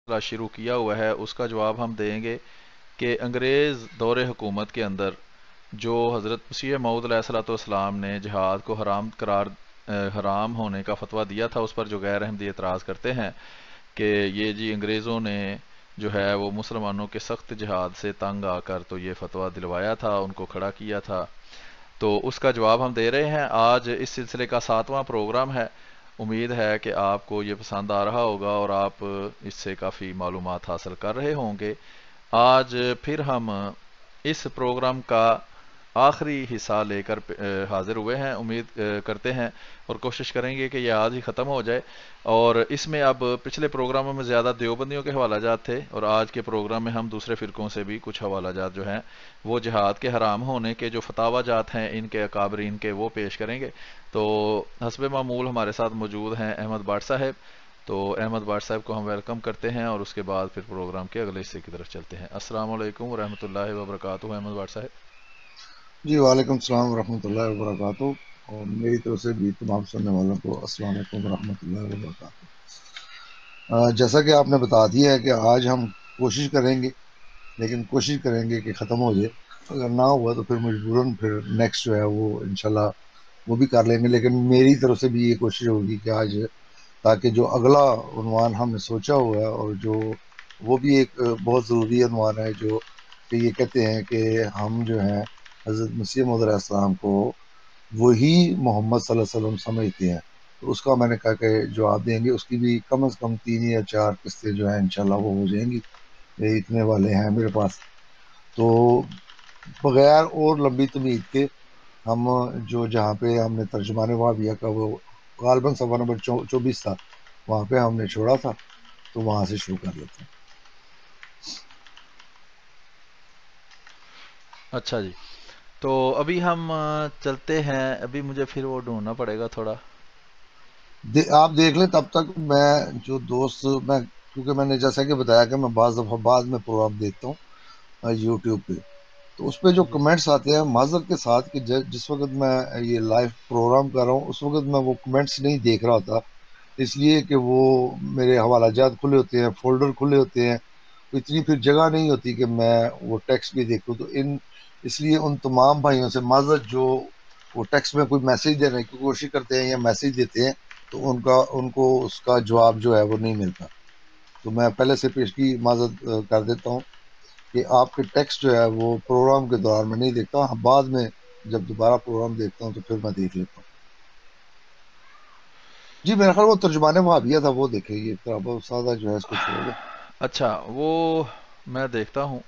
شروع کیا ہوا ہے اس کا جواب ہم دیں گے کہ انگریز دور حکومت کے اندر جو حضرت مسیح موعود علیہ الصلوۃ والسلام نے جہاد کو حرام ہونے کا فتویٰ دیا تھا، اس پر جو غیر احمدی اعتراض کرتے ہیں کہ یہ جی انگریزوں نے جو ہے وہ مسلمانوں کے سخت جہاد سے تنگ آ کر تو یہ فتویٰ دلوایا تھا، ان کو کھڑا کیا تھا، تو اس کا جواب ہم دے رہے ہیں۔ آج اس سلسلے کا 7واں پروگرام ہے۔ امید ہے کہ آپ کو یہ پسند آ رہا ہوگا اور آپ اس سے کافی معلومات حاصل کر رہے ہوں گے۔ آج پھر ہم اس پروگرام کا آخری حصہ لے کر حاضر ہوئے ہیں، امید کرتے ہیں اور کوشش کریں گے کہ یہ آج ہی ختم ہو جائے۔ اور اس میں اب پچھلے پروگراموں میں زیادہ دیوبندیوں کے حوالہ جات تھے اور آج کے پروگرام میں ہم دوسرے فرقوں سے بھی کچھ حوالہ جات جو ہیں وہ جہاد کے حرام ہونے کے جو فتاوی جات ہیں ان کے اکابرین کے وہ پیش کریں گے۔ تو حسب معمول ہمارے ساتھ موجود ہیں احمد بٹ صاحب، تو احمد بٹ صاحب کو ہم ویلکم کرتے ہیں اور اس کے بعد پھر پروگرام کے اگلے حصے کی طرف چلتے ہیں۔ السلام علیکم ورحمۃ اللہ وبرکاتہ احمد بٹ صاحب۔ جی وعلیکم السلام ورحمۃ اللہ وبرکاتہ، اور میری طرف سے بھی تمام سننے والوں کو السلام علیکم ورحمۃ اللہ وبرکاتہ۔ جیسا کہ آپ نے بتا دیا ہے کہ آج ہم کوشش کریں گے، لیکن کوشش کریں گے کہ ختم ہو جائے، اگر نہ ہوا تو پھر مجبوراً پھر نیکسٹ جو ہے وہ انشاءاللہ وہ بھی کر لیں گے، لیکن میری طرف سے بھی یہ کوشش ہوگی کہ آج تاکہ جو اگلا عنوان ہم نے سوچا ہوا ہے اور جو وہ بھی ایک بہت ضروری عنوان ہے، جو کہ یہ کہتے ہیں کہ ہم جو ہیں حضرت مسیح موعود علیہ السلام کو وہی محمد صلی اللہ علیہ وسلم سمجھتے ہیں، تو اس کا میں نے کہا کہ جواب دیں گے، اس کی بھی کم از کم 3 یا 4 قسطیں جو ہیں انشاءاللہ وہ ہو جائیں گی، یہ اتنے والے ہیں میرے پاس۔ تو بغیر اور لمبی تمہید کے ہم جو جہاں پہ ہم نے ترجمان وہابیہ کا وہ غالباً صفحہ نمبر 24 تھا، وہاں پہ ہم نے چھوڑا تھا، تو وہاں سے شروع کر لیتے ہیں۔ اچھا جی، تو ابھی ہم چلتے ہیں، ابھی مجھے پھر وہ ڈھونڈنا پڑے گا تھوڑا۔ آپ دیکھ لیں تب تک، میں جو دوست میں کیونکہ میں نے جیسا کہ بتایا کہ میں بعض دفعہ بعد میں پروگرام دیکھتا ہوں یوٹیوب پہ، تو اس پہ جو جی کمنٹس آتے ہیں معذرت کے ساتھ کہ جس وقت میں یہ لائیو پروگرام کر رہا ہوں اس وقت میں وہ کمنٹس نہیں دیکھ رہا ہوتا، اس لیے کہ وہ میرے حوالہ جات کھلے ہوتے ہیں، فولڈر کھلے ہوتے ہیں، تو اتنی پھر جگہ نہیں ہوتی کہ میں وہ ٹیکسٹ بھی دیکھوں، تو اس لیے ان تمام بھائیوں سے معذرت جو وہ ٹیکسٹ میں کوئی میسج دینے کی کوشش کرتے ہیں یا میسج دیتے ہیں، تو ان کو اس کا جواب جو ہے وہ نہیں ملتا، تو میں پہلے سے پیشگی معذرت کر دیتا ہوں کہ آپ کے ٹیکسٹ جو ہے وہ پروگرام کے دوران میں نہیں دیکھتا، بعد میں جب دوبارہ پروگرام دیکھتا ہوں تو پھر میں دیکھ لیتا ہوں۔ جی میرا خیال وہ ترجمان وہابیہ تھا، وہ دیکھے، یہ بہت سادہ جو ہے اس کو چھوڑ دیں، اچھا، وہ میں دیکھتا ہوں۔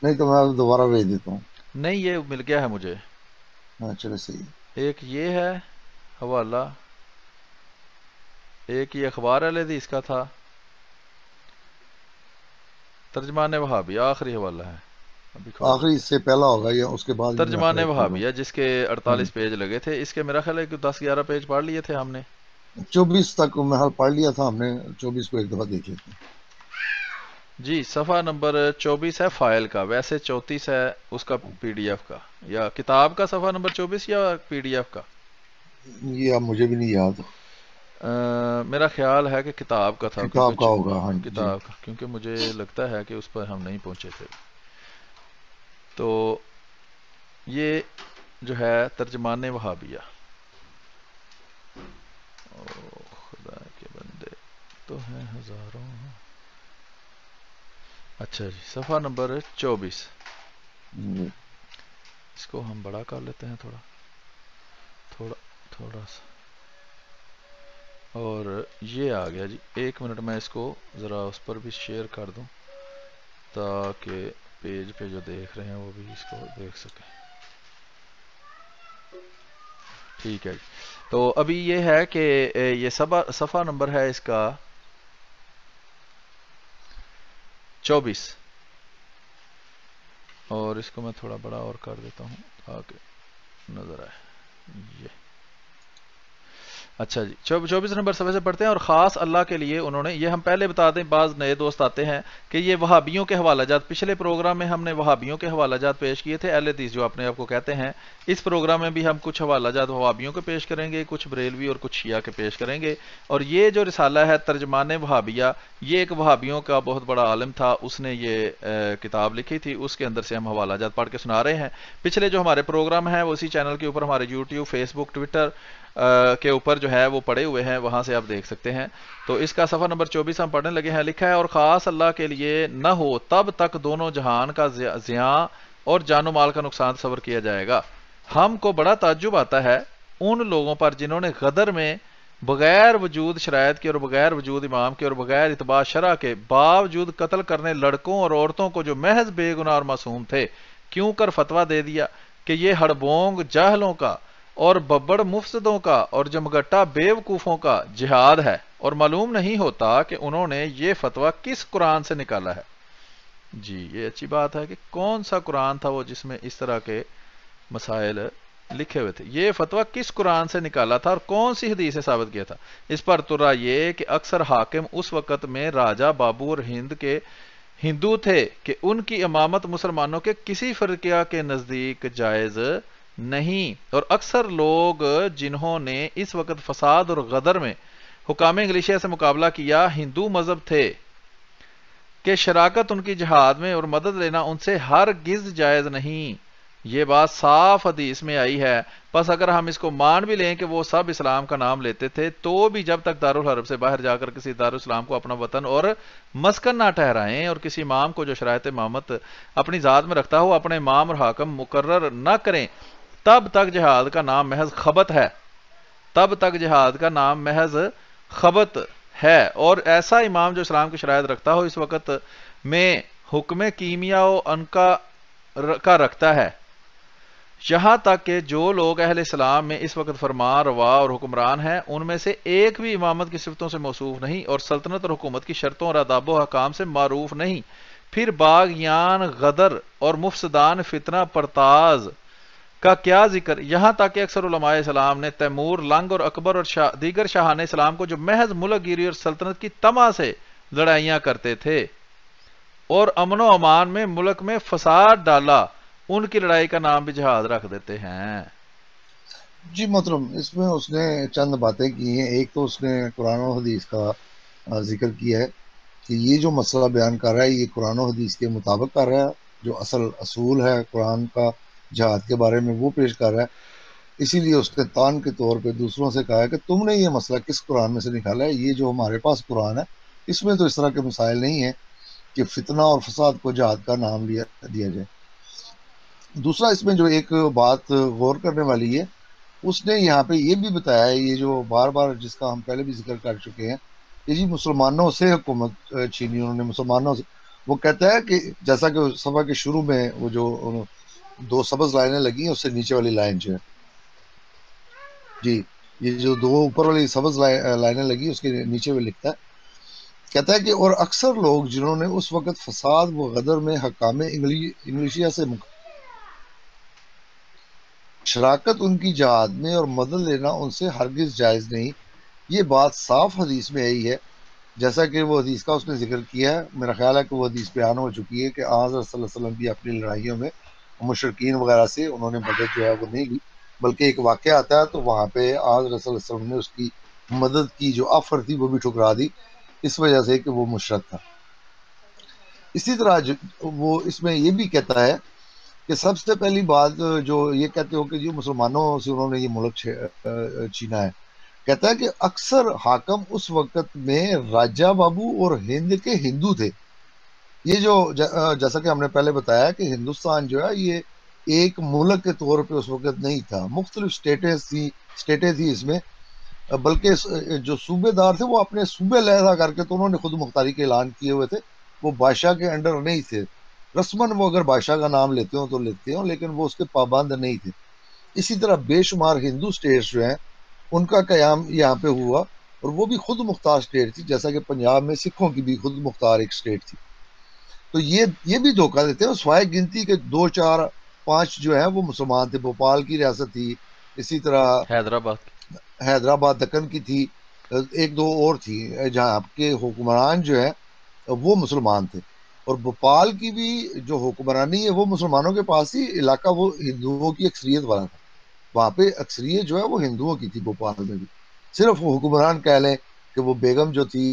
نہیں تو میں دوبارہ بھیج دیتا ہوں۔ نہیں، یہ مل گیا ہے مجھے۔ ہاں چلے صحیح ہے۔ ایک یہ ہے حوالہ، ایک یہ اخبار الحدیث کا تھا، ترجمان وہابی آخری حوالہ ہے، ابھی کھول آخری لیتے اس ہیں۔ سے پہلا ہوگا یا اس کے بعد بھی میرا ترجمان خیال ایک ہوگا۔ وہابیہ جس کے ہاں 48 پیج لگے تھے، اس کے میرا خیال ہے کہ 10-11 پیج پڑھ لیے تھے ہم نے۔ 24 تک میں حال پڑھ لیا تھا ہم نے، 24 کو ایک دفعہ دیکھ لیتے ہیں۔ جی صفحہ نمبر 24 ہے فائل کا، ویسے 34 ہے اس کا پی ڈی ایف کا، یا کتاب کا صفحہ نمبر 24 یا پی ڈی ایف کا؟ یہ اب مجھے بھی نہیں یاد، میرا خیال ہے کہ کتاب کا تھا، کیونکہ کتاب کا ہوگا، ہاں جی۔ کتاب کا، کیونکہ مجھے لگتا ہے کہ اس پر ہم نہیں پہنچے تھے۔ تو یہ جو ہے ترجمان وہابیہ، او خدا کے بندے تو ہیں ہزاروں۔ اچھا جی، صفحہ نمبر 24، جی اس کو ہم بڑا کر لیتے ہیں تھوڑا تھوڑا تھوڑا سا، اور یہ آ گیا جی۔ 1 منٹ میں اس کو ذرا اس پر بھی شیئر کر دوں تاکہ پیج پہ جو دیکھ رہے ہیں وہ بھی اس کو دیکھ سکیں۔ ٹھیک ہے جی، تو ابھی یہ ہے کہ یہ صفحہ نمبر ہے اس کا 24، اور اس کو میں تھوڑا بڑا اور کر دیتا ہوں تاکہ نظر آئے۔ یہ اچھا جی، 24 نمبر صفحے سے پڑھتے ہیں. اور خاص اللہ کے لیے انہوں نے، یہ ہم پہلے بتا دیں، بعض نئے دوست آتے ہیں کہ یہ وہابیوں کے حوالہ جات، پچھلے پروگرام میں ہم نے وہابیوں کے حوالہ جات پیش کیے تھے، اہل حدیث جو اپنے آپ کو کہتے ہیں. اس پروگرام میں بھی ہم کچھ حوالہ جات وہابیوں کے پیش کریں گے، کچھ بریلوی اور کچھ شیعہ کے پیش کریں گے. اور یہ جو رسالہ ہے ترجمان وہابیہ، یہ ایک وہابیوں کا بہت بڑا عالم تھا، اس نے یہ کتاب لکھی تھی، اس کے اندر سے ہم حوالہ جات پڑھ کے سنا رہے ہیں. پچھلے جو ہمارے پروگرام ہیں وہ اسی چینل کے اوپر، ہمارے یوٹیوب، فیس بک، ٹویٹر کے اوپر جو ہے وہ پڑے ہوئے ہیں، وہاں سے آپ دیکھ سکتے ہیں. تو اس کا صفحہ نمبر 24 ہم پڑھنے لگے ہیں. لکھا ہے: اور خاص اللہ کے لیے نہ ہو تب تک دونوں جہان کا زیاں اور جان و مال کا نقصان تصور کیا جائے گا. ہم کو بڑا تعجب آتا ہے ان لوگوں پر جنہوں نے غدر میں بغیر وجود شرائط کے اور بغیر وجود امام کے اور بغیر اتباع شرع کے باوجود قتل کرنے لڑکوں اور عورتوں کو جو محض بے گناہ اور معصوم تھے کیوں کر فتویٰ دے دیا کہ یہ ہڑبونگ جاہلوں کا اور ببڑ مفسدوں کا اور جمگٹا بے وقوفوں کا جہاد ہے، اور معلوم نہیں ہوتا کہ انہوں نے یہ فتویٰ کس قرآن سے نکالا ہے. جی یہ اچھی بات ہے کہ کون سا قرآن تھا وہ جس میں اس طرح کے مسائل لکھے ہوئے تھے. یہ فتویٰ کس قرآن سے نکالا تھا اور کون سی حدیث سے ثابت کیا تھا؟ اس پر ترا یہ کہ اکثر حاکم اس وقت میں راجہ بابو اور ہند کے ہندو تھے کہ ان کی امامت مسلمانوں کے کسی فرقہ کے نزدیک جائز نہیں، اور اکثر لوگ جنہوں نے اس وقت فساد اور غدر میں حکام انگلیشیا سے مقابلہ کیا ہندو مذہب تھے کہ شراکت ان کی جہاد میں اور مدد لینا ان سے ہرگز جائز نہیں. یہ بات صاف حدیث میں آئی ہے. پس اگر ہم اس کو مان بھی لیں کہ وہ سب اسلام کا نام لیتے تھے تو بھی جب تک دارالحرب سے باہر جا کر کسی دارالاسلام کو اپنا وطن اور مسکن نہ ٹھہرائیں اور کسی امام کو جو شرائط امامت اپنی ذات میں رکھتا ہو اپنے امام اور حاکم مقرر نہ کریں، تب تک جہاد کا نام محض خبت ہے. تب تک جہاد کا نام محض خبت ہے. اور ایسا امام جو اسلام کی شرائط رکھتا ہو اس وقت میں حکم کیمیا و انکا کا رکھتا ہے، یہاں تک کہ جو لوگ اہل اسلام میں اس وقت فرمان روا اور حکمران ہیں ان میں سے ایک بھی امامت کی صفتوں سے موصوف نہیں اور سلطنت اور حکومت کی شرطوں اور آداب و احکام سے معروف نہیں. پھر باغیان غدر اور مفسدان فتنہ پرتاز کا کیا ذکر، یہاں تک کہ اکثر علماء اسلام نے تیمور، لنگ اور اکبر اور دیگر شاہان اسلام کو جو محض ملک گیری اور سلطنت کی طمع سے لڑائیاں کرتے تھے اور امن و امان میں ملک میں فساد ڈالا، ان کی لڑائی کا نام بھی جہاد رکھ دیتے ہیں. جی محترم، اس میں اس نے چند باتیں کی ہیں. ایک تو اس نے قرآن و حدیث کا ذکر کیا ہے کہ یہ جو مسئلہ بیان کر رہا ہے یہ قرآن و حدیث کے مطابق کر رہا ہے، جو اصول ہے قرآن کا جہاد کے بارے میں وہ پیش کر رہا ہے. اسی لیے اس نے تان کے طور پہ دوسروں سے کہا ہے کہ تم نے یہ مسئلہ کس قرآن میں سے نکالا ہے؟ یہ جو ہمارے پاس قرآن ہے اس میں تو اس طرح کے مسائل نہیں ہیں کہ فتنہ اور فساد کو جہاد کا نام دیا جائے. دوسرا اس میں جو ایک بات غور کرنے والی ہے، اس نے یہاں پہ یہ بھی بتایا ہے، یہ جو بار بار جس کا ہم پہلے بھی ذکر کر چکے ہیں کہ جی مسلمانوں سے حکومت چھینی انہوں نے، مسلمانوں سے. وہ کہتا ہے کہ جیسا کہ صفحہ کے شروع میں وہ جو دو سبز لائنیں لگی ہیں اس سے نیچے والی لائن جو ہے، جی یہ جو دو اوپر والی سبز لائنیں لگی اس کے نیچے میں لکھتا ہے، کہتا ہے کہ اور اکثر لوگ جنہوں نے اس وقت فساد و غدر میں حکام انگلیشیا سے شراکت ان کی جہاد میں اور مدد لینا ان سے ہرگز جائز نہیں. یہ بات صاف حدیث میں آئی ہے، جیسا کہ وہ حدیث کا اس نے ذکر کیا ہے. میرا خیال ہے کہ وہ حدیث بیان ہو چکی ہے کہ حضرت صلی اللہ علیہ وسلم بھی اپنی لڑائیوں میں مشرکین وغیرہ سے انہوں نے مدد جو ہے وہ نہیں لی، بلکہ ایک واقعہ آتا ہے تو وہاں پہ حضرت صلی اللہ علیہ وسلم نے اس کی مدد کی جو آفر تھی وہ بھی ٹھکرا دی اس وجہ سے کہ وہ مشرک تھا. اسی طرح وہ اس میں یہ بھی کہتا ہے کہ سب سے پہلی بات جو یہ کہتے ہو کہ جو مسلمانوں سے انہوں نے یہ ملک چھینا ہے، کہتا ہے کہ اکثر حاکم اس وقت میں راجہ بابو اور ہند کے ہندو تھے. یہ جو جیسا کہ ہم نے پہلے بتایا کہ ہندوستان جو ہے یہ ایک ملک کے طور پہ اس وقت نہیں تھا، مختلف سٹیٹیں تھی اس میں، بلکہ جو صوبے دار تھے وہ اپنے صوبے علیحدہ کر کے تو انہوں نے خود مختاری کے اعلان کیے ہوئے تھے، وہ بادشاہ کے انڈر نہیں تھے. رسماً وہ اگر بادشاہ کا نام لیتے ہوں تو لیتے ہوں لیکن وہ اس کے پابند نہیں تھے. اسی طرح بے شمار ہندو سٹیٹس جو ہیں ان کا قیام یہاں پہ ہوا اور وہ بھی خود مختار سٹیٹ تھی، جیسا کہ پنجاب میں سکھوں کی بھی خود مختار ایک سٹیٹ تھی. تو یہ بھی دھوکہ دیتے ہیں سوائے گنتی کے 2 4 5 جو ہیں وہ مسلمان تھے. بھوپال کی ریاست تھی، اسی طرح حیدرآباد حیدرآباد دکن کی تھی، ایک دو اور تھی، جہاں کے حکمران جو ہے وہ مسلمان تھے، اور بھوپال کی بھی جو حکمرانی ہے وہ مسلمانوں کے پاس ہی، علاقہ وہ ہندوؤں کی اکثریت والا تھا، وہاں پہ اکثریت جو ہے وہ ہندوؤں کی تھی بھوپال میں بھی، صرف وہ حکمران کہہ لیں کہ وہ بیگم جو تھی،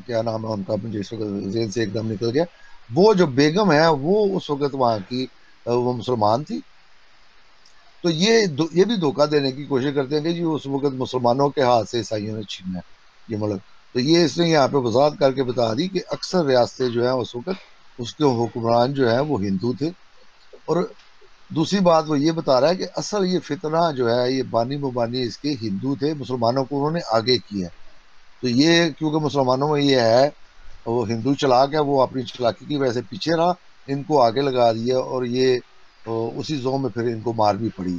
کیا نام ہے ان کا، مجھے اس وقت ذہن سے ایک دم نکل گیا، وہ جو بیگم ہے وہ اس وقت وہاں کی وہ مسلمان تھی، تو یہ بھی دھوکہ دینے کی کوشش کرتے ہیں کہ جی اس وقت مسلمانوں کے ہاتھ سے عیسائیوں نے چھینا ہے یہ ملک، تو یہ اس نے یہاں پہ وضاحت کر کے بتا دی کہ اکثر ریاستیں جو ہیں اس وقت اس کے حکمران جو ہیں وہ ہندو تھے، اور دوسری بات وہ یہ بتا رہا ہے کہ اصل یہ فتنہ جو ہے یہ بانی مبانی اس کے ہندو تھے، مسلمانوں کو انہوں نے آگے کیا ہے، تو یہ کیونکہ مسلمانوں میں یہ ہے وہ ہندو چلاک ہے، وہ اپنی چلاکی کی وجہ سے پیچھے رہا، ان کو آگے لگا دیا، اور یہ اسی زون میں پھر ان کو مار بھی پڑی،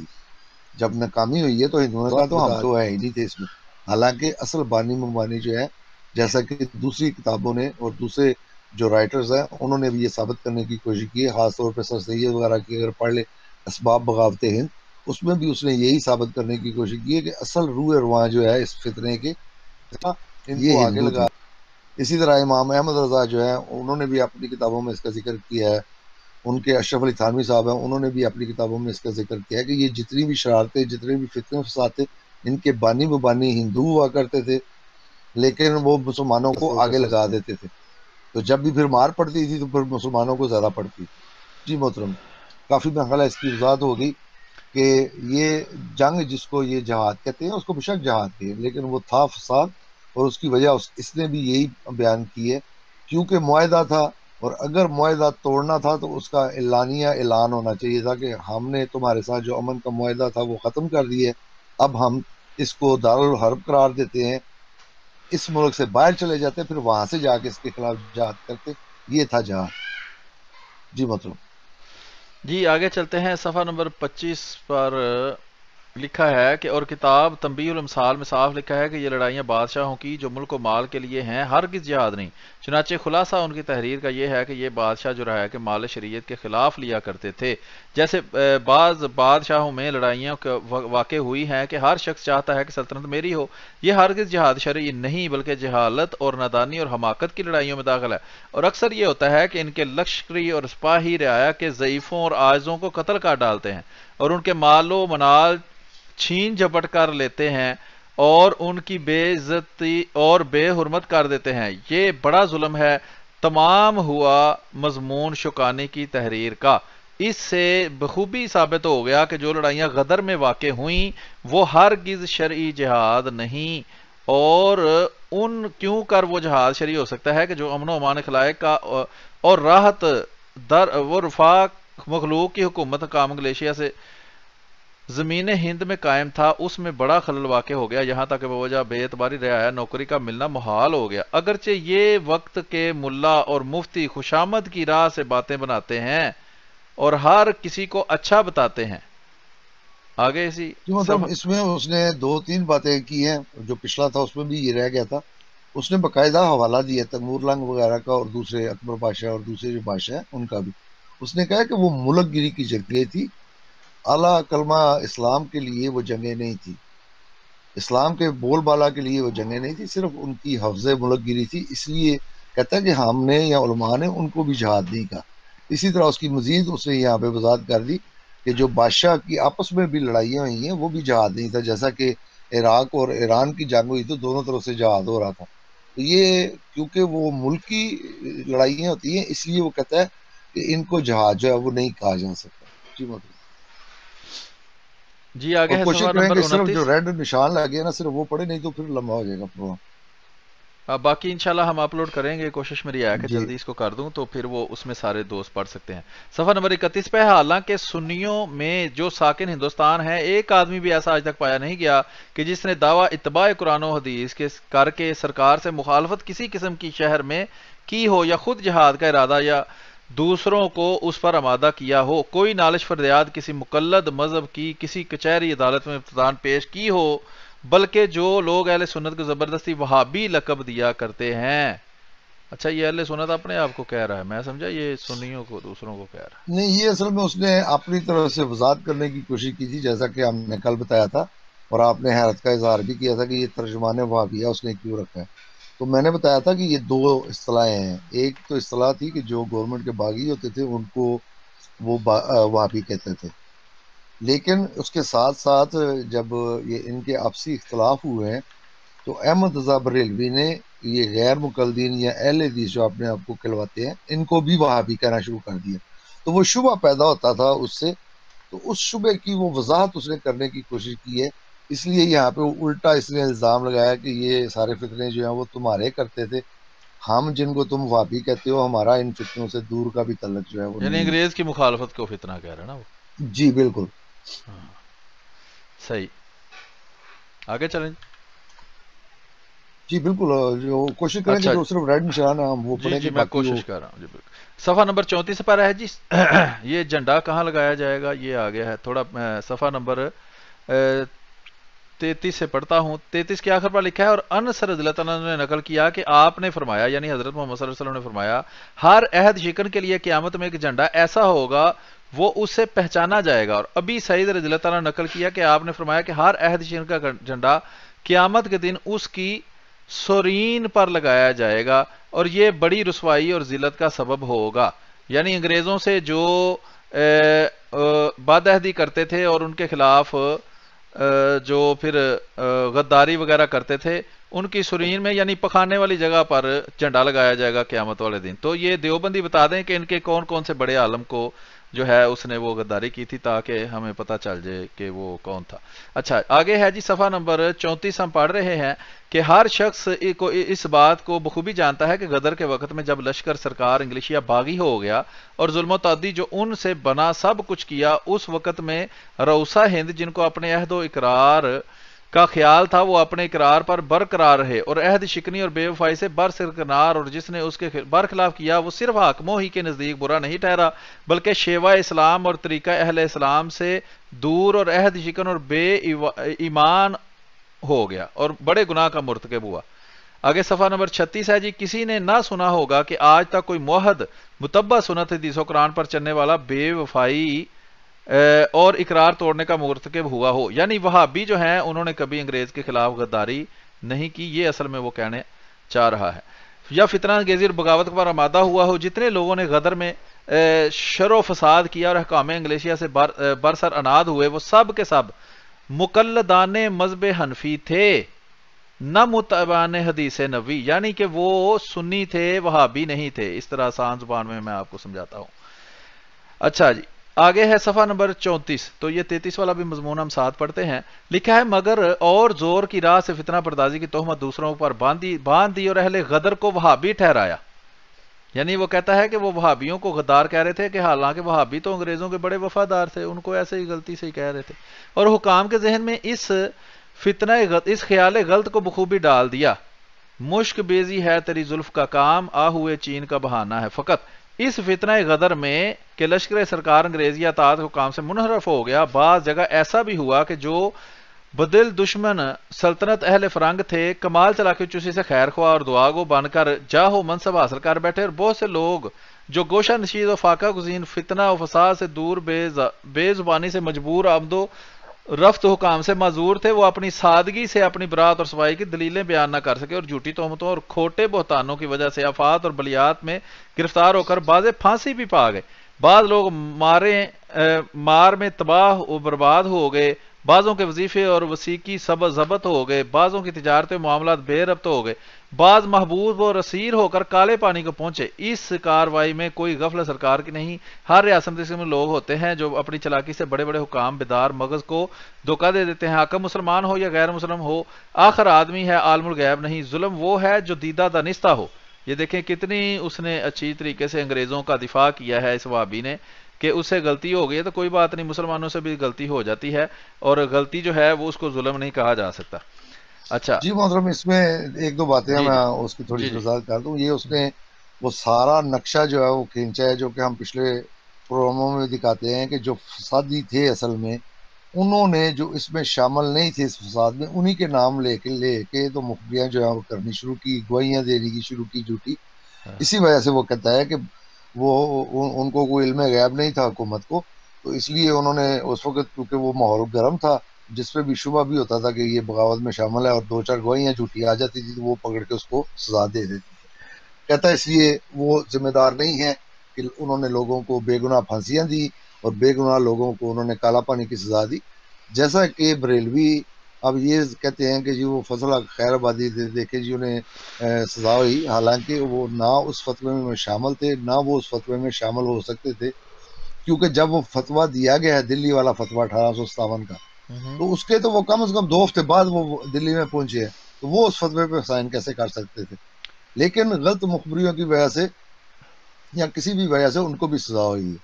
جب ناکامی ہوئی ہے تو ہندوؤں نے کہا تو ہم تو ہے ہی نہیں تھے اس میں، حالانکہ اصل بانی مبانی جو ہے، جیسا کہ دوسری کتابوں نے اور دوسرے جو رائٹرز ہیں انہوں نے بھی یہ ثابت کرنے کی کوشش کی ہے، خاص طور پہ سر سید وغیرہ کی اگر پڑھ لے اسباب بغاوت ہند، اس میں بھی اس نے یہی ثابت کرنے کی کوشش کی ہے کہ اصل روح رواں جو ہے اس فتنے کے یہ ہندو تھے۔ اسی طرح امام احمد رضا جو ہے انہوں نے بھی اپنی کتابوں میں اس کا ذکر کیا ہے، ان کے اشرف علی تھانوی صاحب ہیں، انہوں نے بھی اپنی کتابوں میں اس کا ذکر کیا ہے کہ یہ جتنی بھی شرارتیں، جتنے بھی فتنے فساد تھے، ان کے بانی بانی ہندو ہوا کرتے تھے، لیکن وہ مسلمانوں کو آگے لگا دیتے تھے، تو جب بھی پھر مار پڑتی تھی تو پھر مسلمانوں کو زیادہ پڑتی تھی۔ جی محترم، کافی مرحلہ اس کی وضاحت ہو گئی کہ یہ جنگ جس کو یہ جہاد کہتے ہیں اس کو بے شک جہاد کہتے ہیں، لیکن وہ تھا فساد، اور اس کی وجہ اس نے بھی یہی بیان کی ہے، کیونکہ معاہدہ تھا، اور اگر معاہدہ توڑنا تھا تو اس کا اعلانیہ اعلان ہونا چاہیے تھا کہ ہم نے تمہارے ساتھ جو امن کا معاہدہ تھا وہ ختم کر دیے، اب ہم اس کو دارالحرب قرار دیتے ہیں، اس ملک سے باہر چلے جاتے، پھر وہاں سے جا کے اس کے خلاف جہاد کرتے، یہ تھا جہاد۔ جی مطلب جی آگے چلتے ہیں، صفحہ نمبر 25 پر لکھا ہے کہ اور کتاب تنبیہ الامثال میں صاف لکھا ہے کہ یہ لڑائیاں بادشاہوں کی جو ملک و مال کے لیے ہیں، ہرگز جہاد نہیں، چنانچہ خلاصہ ان کی تحریر کا یہ ہے کہ یہ بادشاہ جو رہا ہے کہ مال شریعت کے خلاف لیا کرتے تھے، جیسے بعض بادشاہوں میں لڑائیاں واقع ہوئی ہیں کہ ہر شخص چاہتا ہے کہ سلطنت میری ہو، یہ ہرگز جہاد شرعی نہیں بلکہ جہالت اور نادانی اور حماقت کی لڑائیوں میں داخل ہے، اور اکثر یہ ہوتا ہے کہ ان کے لشکری اور سپاہی رعایا کے ضعیفوں اور عاجزوں کو قتل کر ڈالتے ہیں اور ان کے مال و منال چھین جھپٹ کر لیتے ہیں اور ان کی بے عزتی اور بے حرمت کر دیتے ہیں، یہ بڑا ظلم ہے۔ تمام ہوا مضمون شوکانی کی تحریر کا، اس سے بخوبی ثابت ہو گیا کہ جو لڑائیاں غدر میں واقع ہوئیں وہ ہرگز شرعی جہاد نہیں، اور ان کیوں کر وہ جہاد شرعی ہو سکتا ہے کہ جو امن و امان خلائق کا اور راحت در وہ رفاق مخلوق کی حکومت کام گلیشیا سے زمین ہند میں قائم تھا، اس میں بڑا خلل واقع ہو گیا، یہاں تک کہ بوجہ بے اعتباری رعایا نوکری کا ملنا محال ہو گیا، اگرچہ یہ وقت کے ملا اور مفتی خوشامد کی راہ سے باتیں بناتے ہیں اور ہر کسی کو اچھا بتاتے ہیں۔ آگے اسی جی مطلب صفحہ اس میں اس نے دو تین باتیں کی ہیں، جو پچھلا تھا اس میں بھی یہ رہ گیا تھا، اس نے باقاعدہ حوالہ دیا تیمور لنگ وغیرہ کا اور دوسرے اکبر بادشاہ اور دوسرے جو بادشاہ ہیں ان کا بھی، اس نے کہا کہ وہ ملک گیری کی جنگیں تھی، اعلیٰ کلمہ اسلام کے لیے وہ جنگیں نہیں تھی، اسلام کے بول بالا کے لیے وہ جنگیں نہیں تھی، صرف ان کی حفظ ملک گیری تھی، اس لیے کہتا ہے کہ ہم نے یا علماء نے ان کو بھی جہاد نہیں کہا۔ اسی طرح اس کی مزید اس نے یہاں پہ وضاحت کر دی کہ جو بادشاہ کی آپس میں بھی لڑائیاں ہوئی ہیں وہ بھی جہاد نہیں تھا، جیسا کہ عراق اور ایران کی جنگ ہوئی تو دونوں طرف سے جہاد ہو رہا تھا، تو یہ کیونکہ وہ ملکی لڑائیاں ہوتی ہیں اس لیے وہ کہتا ہے کہ ان کو جہاد جو ہے وہ نہیں کہا جا سکتا۔ جی مطلب جی آگے اور ہے کوشش صفحہ کریں نمبر کہ صرف جو 29۔ ریڈ نشان لگے نا صرف وہ پڑھے، نہیں تو پھر لمبا ہو جائے گا پروگرام۔ باقی انشاءاللہ ہم اپلوڈ کریں گے، کوشش میری ہے کہ جی جلدی اس کو کر دوں تو پھر وہ اس میں سارے دوست پڑھ سکتے ہیں۔ صفحہ نمبر 31 پہ، حالانکہ سنیوں میں جو ساکن ہندوستان ہے ایک آدمی بھی ایسا آج تک پایا نہیں گیا کہ جس نے دعویٰ اتباع قرآن و حدیث کے کر کے سرکار سے مخالفت کسی قسم کی شہر میں کی ہو یا خود جہاد کا ارادہ یا دوسروں کو اس پر آمادہ کیا ہو، کوئی نالش فریاد کسی مقلد مذہب کی کسی کچہری عدالت میں افتتان پیش کی ہو، بلکہ جو لوگ اہل سنت کو زبردستی وہابی لقب دیا کرتے ہیں۔ اچھا یہ اہل سنت اپنے آپ کو کہہ رہا ہے، میں سمجھا یہ سنیوں کو دوسروں کو کہہ رہا ہے۔ نہیں، یہ اصل میں اس نے اپنی طرف سے وضاحت کرنے کی کوشش کی تھی، جیسا کہ ہم نے کل بتایا تھا اور آپ نے حیرت کا اظہار بھی کیا تھا کہ یہ ترجمان وہابیہ اس نے کیوں رکھا ہے. تو میں نے بتایا تھا کہ یہ دو اصطلاحیں ہیں. ایک تو اصطلاح تھی کہ جو گورنمنٹ کے باغی ہوتے تھے ان کو وہ وہابی کہتے تھے، لیکن اس کے ساتھ ساتھ جب یہ ان کے آپسی اختلاف ہوئے ہیں تو احمد رضا بریلوی نے یہ غیر مقلدین یا اہل حدیث جو اپنے آپ کو کہلواتے ہیں ان کو بھی وہابی کہنا شروع کر دیا. تو وہ شبہ پیدا ہوتا تھا اس سے، تو اس شبے کی وہ وضاحت اس نے کرنے کی کوشش کی ہے. اس لیے یہاں پہ الٹا اس نے الزام لگایا کہ یہ سارے فتنے جو ہیں وہ تمہارے کرتے تھے، ہم جن کو تم وہابی کہتے ہو ہمارا ان فتنوں سے دور کا بھی تعلق جو ہے وہ یعنی نہیں ہے. انگریز کی مخالفت کو فتنہ کہہ رہے ہیں نا وہ. جی بالکل. ہاں صحیح. آگے چلیں. جی بالکل، جو کوشش کریں کہ اچھا جو صرف ریڈ نشان ہے ہم وہ جی پڑھیں جی کہ میں باقی وہ. کوشش کر رہا ہوں جی بالکل. صفحہ نمبر 34 پر ہے جی. یہ جھنڈا کہاں لگایا جائے گا یہ آ گیا ہے تھوڑا. صفحہ نمبر 33 سے پڑھتا ہوں. 33 کے آخر پر لکھا ہے اور انس رضی اللہ عنہ نے نقل کیا کہ آپ نے فرمایا، یعنی حضرت محمد صلی اللہ علیہ وسلم نے فرمایا، ہر عہد شکن کے لیے قیامت میں ایک جھنڈا ایسا ہوگا وہ اس سے پہچانا جائے گا. اور ابھی سعید رضی اللہ عنہ نے نقل کیا کہ آپ نے فرمایا کہ ہر عہد شکن کا جھنڈا قیامت کے دن اس کی سورین پر لگایا جائے گا اور یہ بڑی رسوائی اور ذلت کا سبب ہوگا. یعنی انگریزوں سے جو بد عہدی کرتے تھے اور ان کے خلاف جو پھر غداری وغیرہ کرتے تھے ان کی سرین میں یعنی پخانے والی جگہ پر جھنڈا لگایا جائے گا قیامت والے دن. تو یہ دیوبندی بتا دیں کہ ان کے کون کون سے بڑے عالم کو جو ہے اس نے وہ غداری کی تھی تاکہ ہمیں پتہ چل جائے کہ وہ کون تھا. اچھا آگے ہے جی صفحہ نمبر 34 ہم پڑھ رہے ہیں کہ ہر شخص کو اس بات کو بخوبی جانتا ہے کہ غدر کے وقت میں جب لشکر سرکار انگلشیا باغی ہو گیا اور ظلم و تعدی جو ان سے بنا سب کچھ کیا، اس وقت میں روسا ہند جن کو اپنے عہد و اقرار کا خیال تھا وہ اپنے اقرار پر برقرار رہے اور عہد شکنی اور بے وفائی سے برسرکنار، اور جس نے اس کے برخلاف کیا وہ صرف حاکموں ہی کے نزدیک برا نہیں ٹھہرا بلکہ شیوہ اسلام اور طریقہ اہل اسلام سے دور اور عہد شکن اور بے ایمان ہو گیا اور بڑے گناہ کا مرتکب ہوا. آگے صفحہ نمبر 36 ہے جی. کسی نے نہ سنا ہوگا کہ آج تک کوئی موحد متبع سنت حدیث و قرآن پر چلنے والا بے وفائی اور اقرار توڑنے کا مرتکب ہوا ہو. یعنی وہابی جو ہیں انہوں نے کبھی انگریز کے خلاف غداری نہیں کی، یہ اصل میں وہ کہنے چاہ رہا ہے. یا فتنہ انگیزی اور بغاوت پر آمادہ ہوا ہو. جتنے لوگوں نے غدر میں شر و فساد کیا اور حکام انگلیشیا سے برسر اناد ہوئے وہ سب کے سب مقلدان مذہب حنفی تھے نہ متبعان حدیث نبوی، یعنی کہ وہ سنی تھے وہابی نہیں تھے. اس طرح آسان زبان میں آپ کو سمجھاتا ہوں. اچھا جی آگے ہے صفحہ نمبر 34. تو یہ 33 والا بھی مضمون ہم ساتھ پڑھتے ہیں. لکھا ہے مگر اور زور کی راہ سے فتنہ پردازی کی تہمت دوسروں پر باندھ دی اور اہل غدر کو وہابی ٹھہرایا. یعنی وہ کہتا ہے کہ وہ وہابیوں کو غدار کہہ رہے تھے کہ حالانکہ وہابی تو انگریزوں کے بڑے وفادار تھے، ان کو ایسے ہی غلطی سے ہی کہہ رہے تھے. اور حکام کے ذہن میں اس خیال غلط کو بخوبی ڈال دیا. مشک بیزی ہے تیری زلف کا کام، آ ہوئے چین کا بہانہ ہے فقط. اس فتنہ غدر میں کہ لشکر سرکار انگریزی اطاعت حکام سے منحرف ہو گیا، بعض جگہ ایسا بھی ہوا کہ جو بدل دشمن سلطنت اہل فرنگ تھے کمال چلا کے چوسی سے خیر خواہ اور دعا گو بن کر جاہو منصب حاصل کر بیٹھے، اور بہت سے لوگ جو گوشہ نشید و فاقہ گزین فتنہ و فساد سے دور بے زبانی سے مجبور آمد و رفت حکام سے معذور تھے، وہ اپنی سادگی سے اپنی برات اور صفائی کی دلیلیں بیان نہ کر سکے اور جھوٹی تہمتوں اور کھوٹے بہتانوں کی وجہ سے آفات اور بلیات میں گرفتار ہو کر بعض پھانسی بھی پا گئے. بعض لوگ مار میں تباہ و برباد ہو گئے، بعضوں کے وظیفے اور وسیقی ضبط ہو گئے، بعضوں کی تجارت و معاملات بے ربط ہو گئے، بعض محبوب و رسیر ہو کر کالے پانی کو پہنچے. اس کاروائی میں کوئی غفلت سرکار کی نہیں. ہر ریاست میں لوگ ہوتے ہیں جو اپنی چلاکی سے بڑے بڑے حکام بیدار مغز کو دھوکہ دے دیتے ہیں. حاکم مسلمان ہو یا غیر مسلم ہو، آخر آدمی ہے عالم الغیب نہیں. ظلم وہ ہے جو دیدہ دانستہ ہو. یہ دیکھیں کتنی اس نے اچھی طریقے سے انگریزوں کا دفاع کیا ہے اس وہابی نے کہ اس سے غلطی ہو گئی ہے تو کوئی بات نہیں، مسلمانوں سے بھی غلطی ہو جاتی ہے اور غلطی جو ہے وہ اس کو ظلم نہیں کہا جا سکتا. اچھا جی محترم، اس میں ایک دو باتیں جی میں جی اس کی تھوڑی جی سی جی وضاحت کر دوں. یہ اس نے وہ سارا نقشہ جو ہے وہ کھینچا ہے جو کہ ہم پچھلے پروگراموں میں دکھاتے ہیں کہ جو فسادی تھے اصل میں انہوں نے جو اس میں شامل نہیں تھے اس فساد میں، انہی کے نام لے کے تو مخبریاں جو ہے وہ کرنی شروع کی، گواہیاں دینے کی شروع کی جھوٹی. اسی وجہ سے وہ کہتا ہے کہ وہ ان کو کوئی علم غیب نہیں تھا حکومت کو، تو اس لیے انہوں نے اس وقت کیونکہ وہ ماحول گرم تھا جس پہ بھی شبہ بھی ہوتا تھا کہ یہ بغاوت میں شامل ہے، اور 2-4 گواہیاں جھوٹی آ جاتی تھی تو وہ پکڑ کے اس کو سزا دے دیتے تھے. کہتا ہے اس لیے وہ ذمہ دار نہیں ہے کہ انہوں نے لوگوں کو بے گناہ پھانسیاں دی اور بے گناہ لوگوں کو انہوں نے کالا پانی کی سزا دی. جیسا کہ بریلوی اب یہ کہتے ہیں کہ جی وہ فضل خیر آبادی دیکھے جی انہیں سزا ہوئی، حالانکہ وہ نہ اس فتوے میں شامل تھے، نہ وہ اس فتوے میں شامل ہو سکتے تھے، کیونکہ جب وہ فتویٰ دیا گیا ہے دلی والا فتویٰ 1857 کا، تو اس کے تو وہ کم از کم 2 ہفتے بعد وہ دلی میں پہنچے ہیں، تو وہ اس فتوے پہ سائن کیسے کر سکتے تھے؟ لیکن غلط مخبریوں کی وجہ سے یا کسی بھی وجہ سے ان کو بھی سزا ہوئی ہے.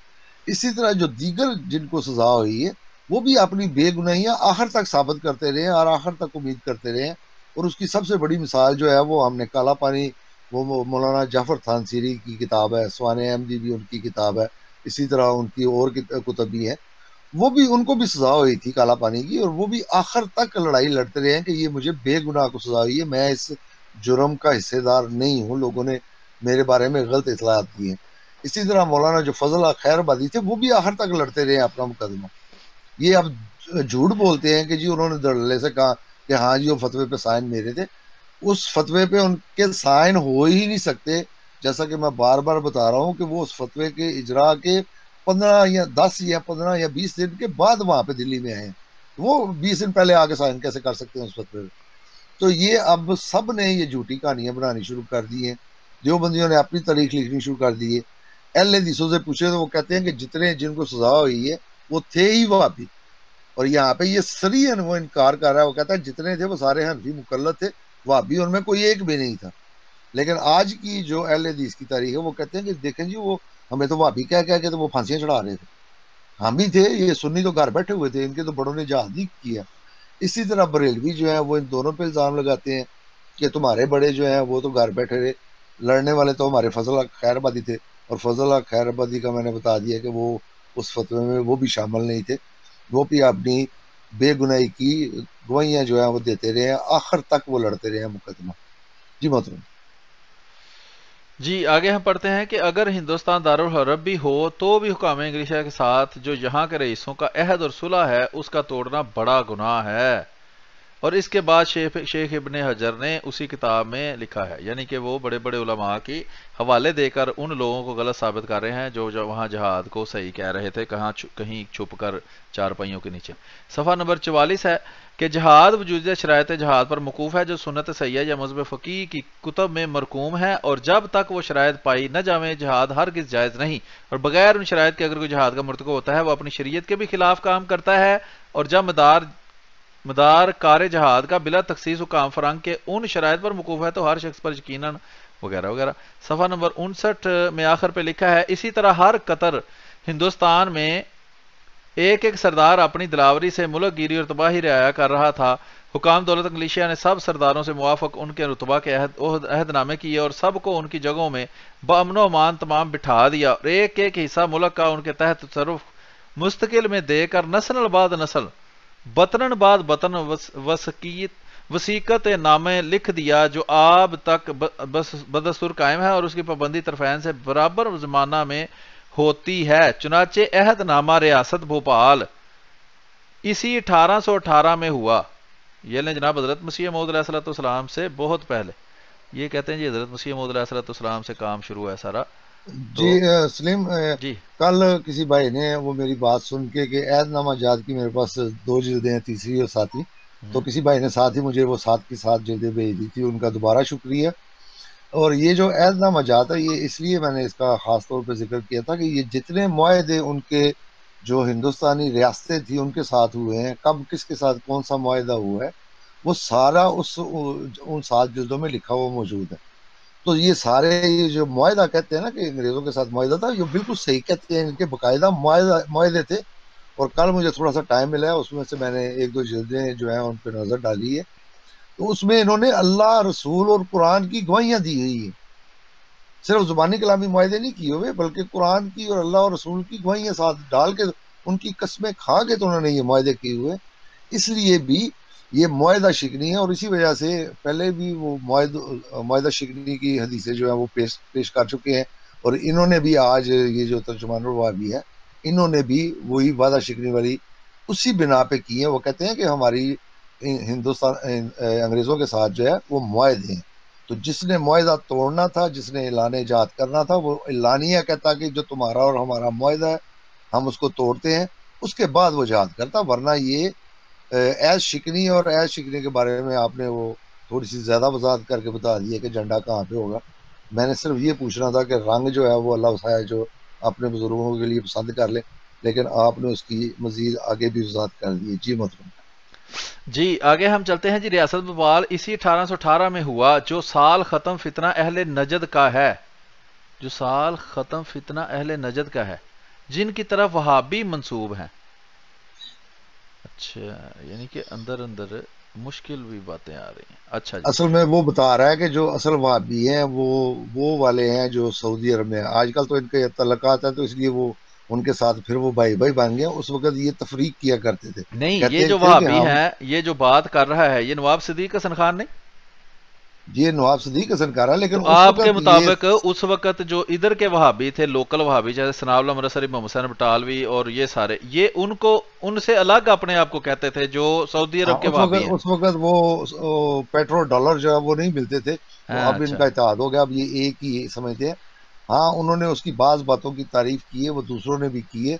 اسی طرح جو دیگر جن کو سزا ہوئی ہے وہ بھی اپنی بے گناہیاں آخر تک ثابت کرتے رہے اور آخر تک امید کرتے رہے. اور اس کی سب سے بڑی مثال جو ہے وہ ہم نے کالا پانی، وہ مولانا جعفر تھانسیری کی کتاب ہے، سوانح احمدی بھی ان کی کتاب ہے، اسی طرح ان کی اور کتب بھی ہیں، وہ بھی ان کو بھی سزا ہوئی تھی کالا پانی کی، اور وہ بھی آخر تک لڑائی لڑتے رہے ہیں کہ یہ مجھے بے گناہ کو سزا ہوئی ہے، میں اس جرم کا حصے دار نہیں ہوں، لوگوں نے میرے بارے میں غلط اطلاعات دی ہیں. اسی طرح مولانا جو فضل خیر آبادی تھے وہ بھی آخر تک لڑتے رہے اپنا مقدمہ. یہ اب جھوٹ بولتے ہیں کہ جی انہوں نے دھڑلے سے کہا کہ ہاں جی وہ فتوے پہ سائن میرے تھے. اس فتوے پہ ان کے سائن ہو ہی نہیں سکتے، جیسا کہ میں بار بار بتا رہا ہوں کہ وہ اس فتوے کے اجرا کے 15 یا 10 یا 15 یا 20 دن کے بعد وہاں پہ دلی میں آئے ہیں. وہ 20 دن پہلے آ کے سائن کیسے کر سکتے ہیں اس فتوے پہ؟ تو یہ اب سب نے یہ جھوٹی کہانیاں بنانی شروع کر دی ہیں. دیوبندیوں نے اپنی تاریخ لکھنی شروع کر دی ہے. اہل حدیثوں سے پوچھے تو وہ کہتے ہیں کہ جتنے جن کو سزا ہوئی ہے وہ تھے ہی وہابی. اور یہاں پہ یہ سریعن وہ انکار کر رہا ہے، وہ کہتا ہے جتنے تھے وہ سارے حنفی مقلد تھے، وہابی ان میں کوئی ایک بھی نہیں تھا. لیکن آج کی جو اہل حدیث کی تاریخ ہے وہ کہتے ہیں کہ دیکھیں جی وہ ہمیں تو وہابی کہہ کے تو وہ پھانسیاں چڑھا رہے تھے، ہم بھی تھے، یہ سنی تو گھر بیٹھے ہوئے تھے، ان کے تو بڑوں نے جہاد ہی کیا. اسی طرح بریلوی جو ہیں وہ ان دونوں پہ الزام لگاتے ہیں کہ تمہارے بڑے جو ہیں وہ تو گھر بیٹھے رہے، لڑنے والے تو ہمارے فضل خیر آبادی تھے. اور فضل خیر آبادی کا میں نے بتا دیا کہ وہ اس فتوے میں وہ بھی شامل نہیں تھے، وہ بھی اپنی بے گناہی کی گواہیاں جو ہیں وہ دیتے رہے ہیں، آخر تک وہ لڑتے رہے ہیں مقدمہ. جی محترم. جی آگے ہم پڑھتے ہیں کہ اگر ہندوستان دارالحرب بھی ہو تو بھی حکام انگلیشہ کے ساتھ جو یہاں کے رئیسوں کا عہد اور صلح ہے اس کا توڑنا بڑا گناہ ہے. اور اس کے بعد شیخ ابن حجر نے اسی کتاب میں لکھا ہے، یعنی کہ وہ بڑے بڑے علماء کی حوالے دے کر ان لوگوں کو غلط ثابت کر رہے ہیں جو وہاں جہاد کو صحیح کہہ رہے تھے، کہیں چھپ کر چار پہیوں کے نیچے. صفحہ نمبر 44 ہے کہ جہاد وجودیہ شرائط جہاد پر موقوف ہے جو سنت سیاح یا مذہب فقیہ کی کتب میں مرقوم ہے، اور جب تک وہ شرائط پائی نہ جائیں جہاد ہرگز جائز نہیں، اور بغیر ان شرائط کے اگر کوئی جہاد کا مرتکب ہوتا ہے وہ اپنی شریعت کے بھی خلاف کام کرتا ہے، اور جب مدار کار جہاد کا بلا تخصیص حکام فرنگ کے ان شرائط پر موقوف ہے تو ہر شخص پر یقیناً وغیرہ وغیرہ. صفحہ نمبر 59 میں آخر پہ لکھا ہے اسی طرح ہر قطر ہندوستان میں ایک ایک سردار اپنی دلاوری سے ملک گیری اور تباہی رعایا کر رہا تھا. حکام دولت انگلیشیا نے سب سرداروں سے موافق ان کے رتبہ کے عہد نامے کیے اور سب کو ان کی جگہوں میں بامن و امان تمام بٹھا دیا، اور ایک ایک حصہ ملک کا ان کے تحت تصرف مستقل میں دے کر نسل بعد نسل بطن بعد بطن وسیقت نامے لکھ دیا جو آب تک بدستور قائم ہے اور اس کی پابندی طرفین سے برابر زمانہ میں ہوتی ہے. چنانچہ عہد نامہ ریاست بھوپال اسی 1818 میں ہوا. یہ جناب حضرت مسیح موعود علیہ السلام سے بہت پہلے، یہ کہتے ہیں جی حضرت مسیح موعود علیہ السلام سے کام شروع ہے سارا. جی تو سلیم، جی کل کسی بھائی نے وہ میری بات سن کے کہ عہد نامہ جات کی میرے پاس 2 جلدیں ہیں، تیسری اور ساتویں، تو کسی بھائی نے ساتھ ہی مجھے وہ 7 کی 7 جلدیں بھیج دی تھی، ان کا دوبارہ شکریہ. اور یہ جو عہد نامہ جات ہے یہ اس لیے میں نے اس کا خاص طور پہ ذکر کیا تھا کہ یہ جتنے معاہدے ان کے جو ہندوستانی ریاستیں تھیں ان کے ساتھ ہوئے ہیں، کب کس کے ساتھ کون سا معاہدہ ہوا ہے، وہ سارا ان 7 جلدوں میں لکھا ہوا موجود ہے. تو یہ سارے یہ جو معاہدہ کہتے ہیں نا کہ انگریزوں کے ساتھ معاہدہ تھا، یہ بالکل صحیح کہتے ہیں، ان کے باقاعدہ معاہدے تھے. اور کل مجھے تھوڑا سا ٹائم ملا ہے، اس میں سے میں نے 1-2 جلدیں جو ہیں ان پہ نظر ڈالی ہے. تو اس میں انہوں نے اللہ، رسول اور قرآن کی گواہیاں دی ہوئی ہیں، صرف زبانی کلامی معاہدے نہیں کیے ہوئے بلکہ قرآن کی اور اللہ اور رسول کی گواہیاں ساتھ ڈال کے ان کی قسمیں کھا کے تو انہوں نے یہ معاہدے کیے ہوئے. اس لیے بھی یہ معاہدہ شکنی ہے، اور اسی وجہ سے پہلے بھی وہ معاہدہ شکنی کی حدیثیں جو ہیں وہ پیش کر چکے ہیں. اور انہوں نے بھی آج یہ جو ترجمان الوابی ہے انہوں نے بھی وہی وعدہ شکنی والی اسی بنا پہ کی ہیں. وہ کہتے ہیں کہ ہماری ہندوستان انگریزوں کے ساتھ جو ہے وہ معاہدے ہیں. تو جس نے معاہدہ توڑنا تھا، جس نے اعلان جہاد کرنا تھا، وہ اعلانیہ کہتا کہ جو تمہارا اور ہمارا معاہدہ ہے ہم اس کو توڑتے ہیں، اس کے بعد وہ جہاد کرتا. ورنہ یہ ایز شکنی، اور ایز شکنی کے بارے میں آپ نے وہ تھوڑی سی زیادہ وضاحت کر کے بتا دی ہے کہ جھنڈا کہاں پہ ہوگا. میں نے صرف یہ پوچھنا تھا کہ رنگ جو ہے وہ اللہ وسائے جو اپنے بزرگوں کے لیے پسند کر لے، لیکن آپ نے اس کی مزید آگے بھی وضاحت کر دی. جی محترم. جی آگے ہم چلتے ہیں جی. ریاست بوال اسی 1818 میں ہوا جو سال ختم فتنہ اہل نجد کا ہے، جو سال ختم فتنہ اہل نجد کا ہے جن کی طرف وہابی منسوب ہیں. اچھا، یعنی کہ اندر اندر مشکل بھی باتیں آ رہی ہیں. اچھا جی. اصل میں وہ بتا رہا ہے کہ جو اصل وہابی ہیں وہ والے ہیں جو سعودی عرب میں. آج کل تو ان کے تعلقات ہیں تو اس لیے وہ ان کے ساتھ پھر وہ بھائی بھائی بن گئے. اس وقت یہ تفریق کیا کرتے تھے، نہیں، یہ کہتے جو تھے کہ وہابی ہم ہیں، یہ جو بات کر رہا ہے، یہ نواب صدیق حسن خان نہیں؟ یہ نواب صدیق حسن کر رہا ہے، تو لیکن اس آپ کے وقت یہ مطابق اس وقت جو ادھر کے وہابی تھے، لوکل وہابی، جیسے ثناء اللہ مرسری، محمد حسین بٹالوی اور یہ سارے، یہ ان سے الگ اپنے آپ کو کہتے تھے جو سعودی عرب کے وہابی ہیں. اس وقت وہ پیٹرول ڈالر جو ہے وہ نہیں ملتے تھے، تو ہاں اب ان اچھا. کا اتحاد ہو گیا. اب یہ ایک ہی سمجھتے ہیں. ہاں انہوں نے اس کی بعض باتوں کی تعریف کی ہے، وہ دوسروں نے بھی کی ہے،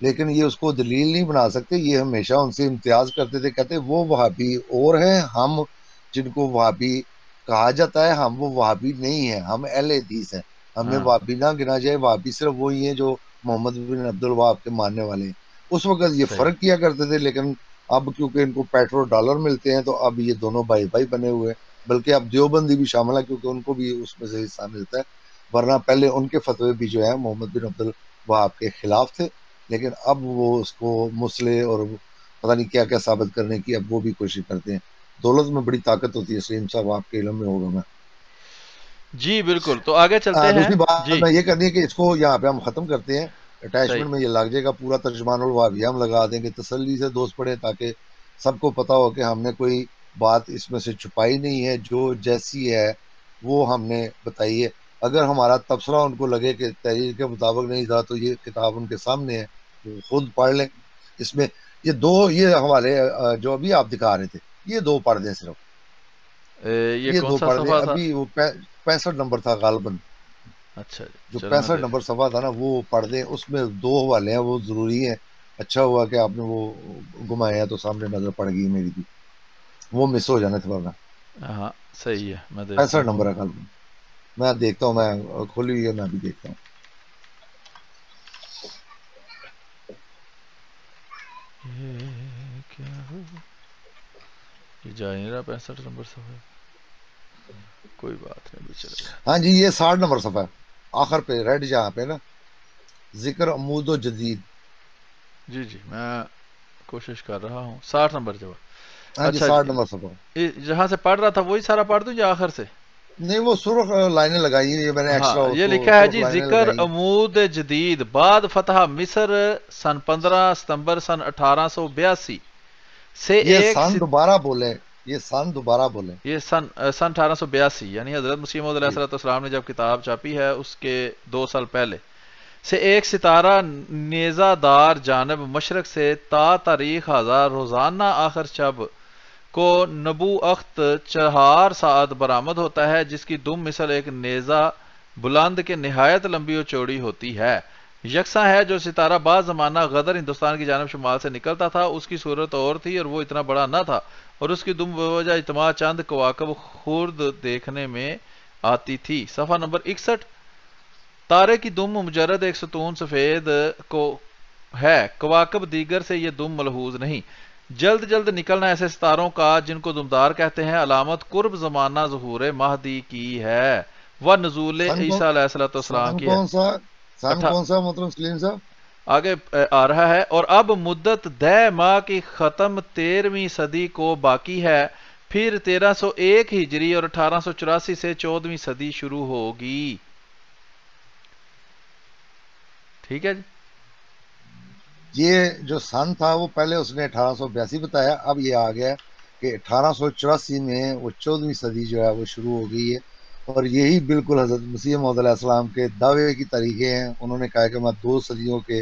لیکن یہ اس کو دلیل نہیں بنا سکتے. یہ ہمیشہ ان سے امتیاز کرتے تھے، کہتے وہ وہابی اور ہیں، ہم جن کو وہابی کہا جاتا ہے ہم وہ وہابی نہیں ہیں، ہم اہل حدیث ہیں، ہمیں ہاں وہابی نہ گنا جائے. وہابی صرف وہی ہیں جو محمد بن عبد الوہاب کے ماننے والے ہیں. اس وقت یہ صحیح. فرق کیا کرتے تھے، لیکن اب کیونکہ ان کو پیٹرول ڈالر ملتے ہیں تو اب یہ دونوں بھائی بھائی بنے ہوئے ہیں. بلکہ اب دیوبندی بھی شامل ہے کیونکہ ان کو بھی اس میں سے حصہ ملتا ہے. ورنہ پہلے ان کے فتوے بھی جو ہے محمد بن عبد الوہاب کے خلاف تھے، لیکن اب وہ اس کو مسلح اور پتہ نہیں کیا کیا ثابت کرنے کی اب وہ بھی کوشش کرتے ہیں. دولت میں بڑی طاقت ہوتی ہے، سلیم صاحب آپ کے علم میں ہوگا. میں جی بالکل. تو آگے چلتے ہیں. دوسری بات جی میں یہ کرنی ہے کہ اس کو یہاں پہ ہم ختم کرتے ہیں. صحیح. اٹیچمنٹ میں یہ لگ جائے گا پورا ترجمان الوہابیہ ہم لگا دیں گے. تسلی سے دوست پڑھیں تاکہ سب کو پتا ہو کہ ہم نے کوئی بات اس میں سے چھپائی نہیں ہے، جو جیسی ہے وہ ہم نے بتائی ہے. اگر ہمارا تبصرہ ان کو لگے کہ تحریر کے مطابق نہیں تھا تو یہ کتاب ان کے سامنے ہے، وہ خود پڑھ لیں. اس میں یہ حوالے جو ابھی آپ دکھا رہے تھے، یہ دو پڑھ دیں صرف. یہ یہ کون دو سا پڑھ دیں. صفحہ تھا؟ ابھی وہ 65 نمبر تھا غالباً. اچھا جی، جو چلو میں 65 دیکھ. نمبر صفحہ تھا نا وہ پڑھ دیں. اس میں دو حوالے ہیں، وہ ضروری ہیں. اچھا ہوا کہ آپ نے وہ گھمایا تو سامنے نظر پڑ گئی میری بھی. وہ مس ہو جانا تھا ورنہ. ہاں صحیح ہے، میں دیکھتا 65 ہوں. نمبر ہے غالباً. میں دیکھتا ہوں، میں کھولی ہوئی ہے، میں بھی دیکھتا ہوں. یہ کیا ہو، یہ جا نہیں رہا 65 نمبر صفحہ. کوئی بات نہیں، بھی چلے گا. ہاں جی، یہ 60 نمبر صفحہ ہے آخر پہ، ریڈ جہاں پہ نا، ذکر عمود و جدید. جی جی میں کوشش کر رہا ہوں. 60 نمبر جواب. ہاں جی اچھا 60 جی، نمبر صفحہ. جہاں سے پڑھ رہا تھا وہی سارا پڑھ دوں یا آخر سے؟ نہیں وہ سرخ لائنیں لگائی ہیں، یہ میں نے ہاں، ایکسٹرا اس یہ کو لکھا ہے سرخ جی، لائنیں ذکر لگائی ہیں. عمود جدید بعد فتح مصر سن 15 ستمبر سن 1882 سے یہ ایک سن دوبارہ بولیں، یہ سن دوبارہ بولیں. یہ سن 1882، یعنی حضرت مسیح موعود علیہ جی السلام نے جب کتاب چھاپی ہے اس کے 2 سال پہلے سے ایک ستارہ نیزہ دار جانب مشرق سے تا تاریخ ہزار روزانہ آخر شب کو نبو اخت 4 ساعت برآمد ہوتا ہے، جس کی دم مثل ایک نیزہ بلند کے نہایت لمبی و چوڑی ہوتی ہے. یکساں ہے جو ستارہ بعض زمانہ غدر ہندوستان کی جانب شمال سے نکلتا تھا، اس کی صورت اور تھی اور وہ اتنا بڑا نہ تھا، اور اس کی دم بوجہ اجتماع چند کواکب خورد دیکھنے میں آتی تھی. صفحہ نمبر 61. تارے کی دم مجرد ایک ستون سفید کو ہے، کواکب دیگر سے یہ دم ملحوظ نہیں. جلد جلد نکلنا ایسے ستاروں کا جن کو دمدار کہتے ہیں علامت قرب زمانہ ظہور مہدی کی ہے و نزول سن کون عیسیٰ علیہ السلام سن کی ہے. کون سا سن اٹھا کون سا محترم سلیم صاحب؟ آگے آ رہا ہے. اور اب مدت 10 ماہ کی ختم 13ویں صدی کو باقی ہے، پھر 1301 ہجری اور 1884 سے 14ویں صدی شروع ہوگی. ٹھیک ہے جی. یہ جو سن تھا وہ پہلے اس نے 1882 بتایا، اب یہ آ گیا کہ 1884 میں وہ 14ویں صدی جو ہے وہ شروع ہو گئی ہے. اور یہی بالکل حضرت مسیح موعود علیہ السلام کے دعوے کی طریقے ہیں. انہوں نے کہا کہ میں 2 صدیوں کے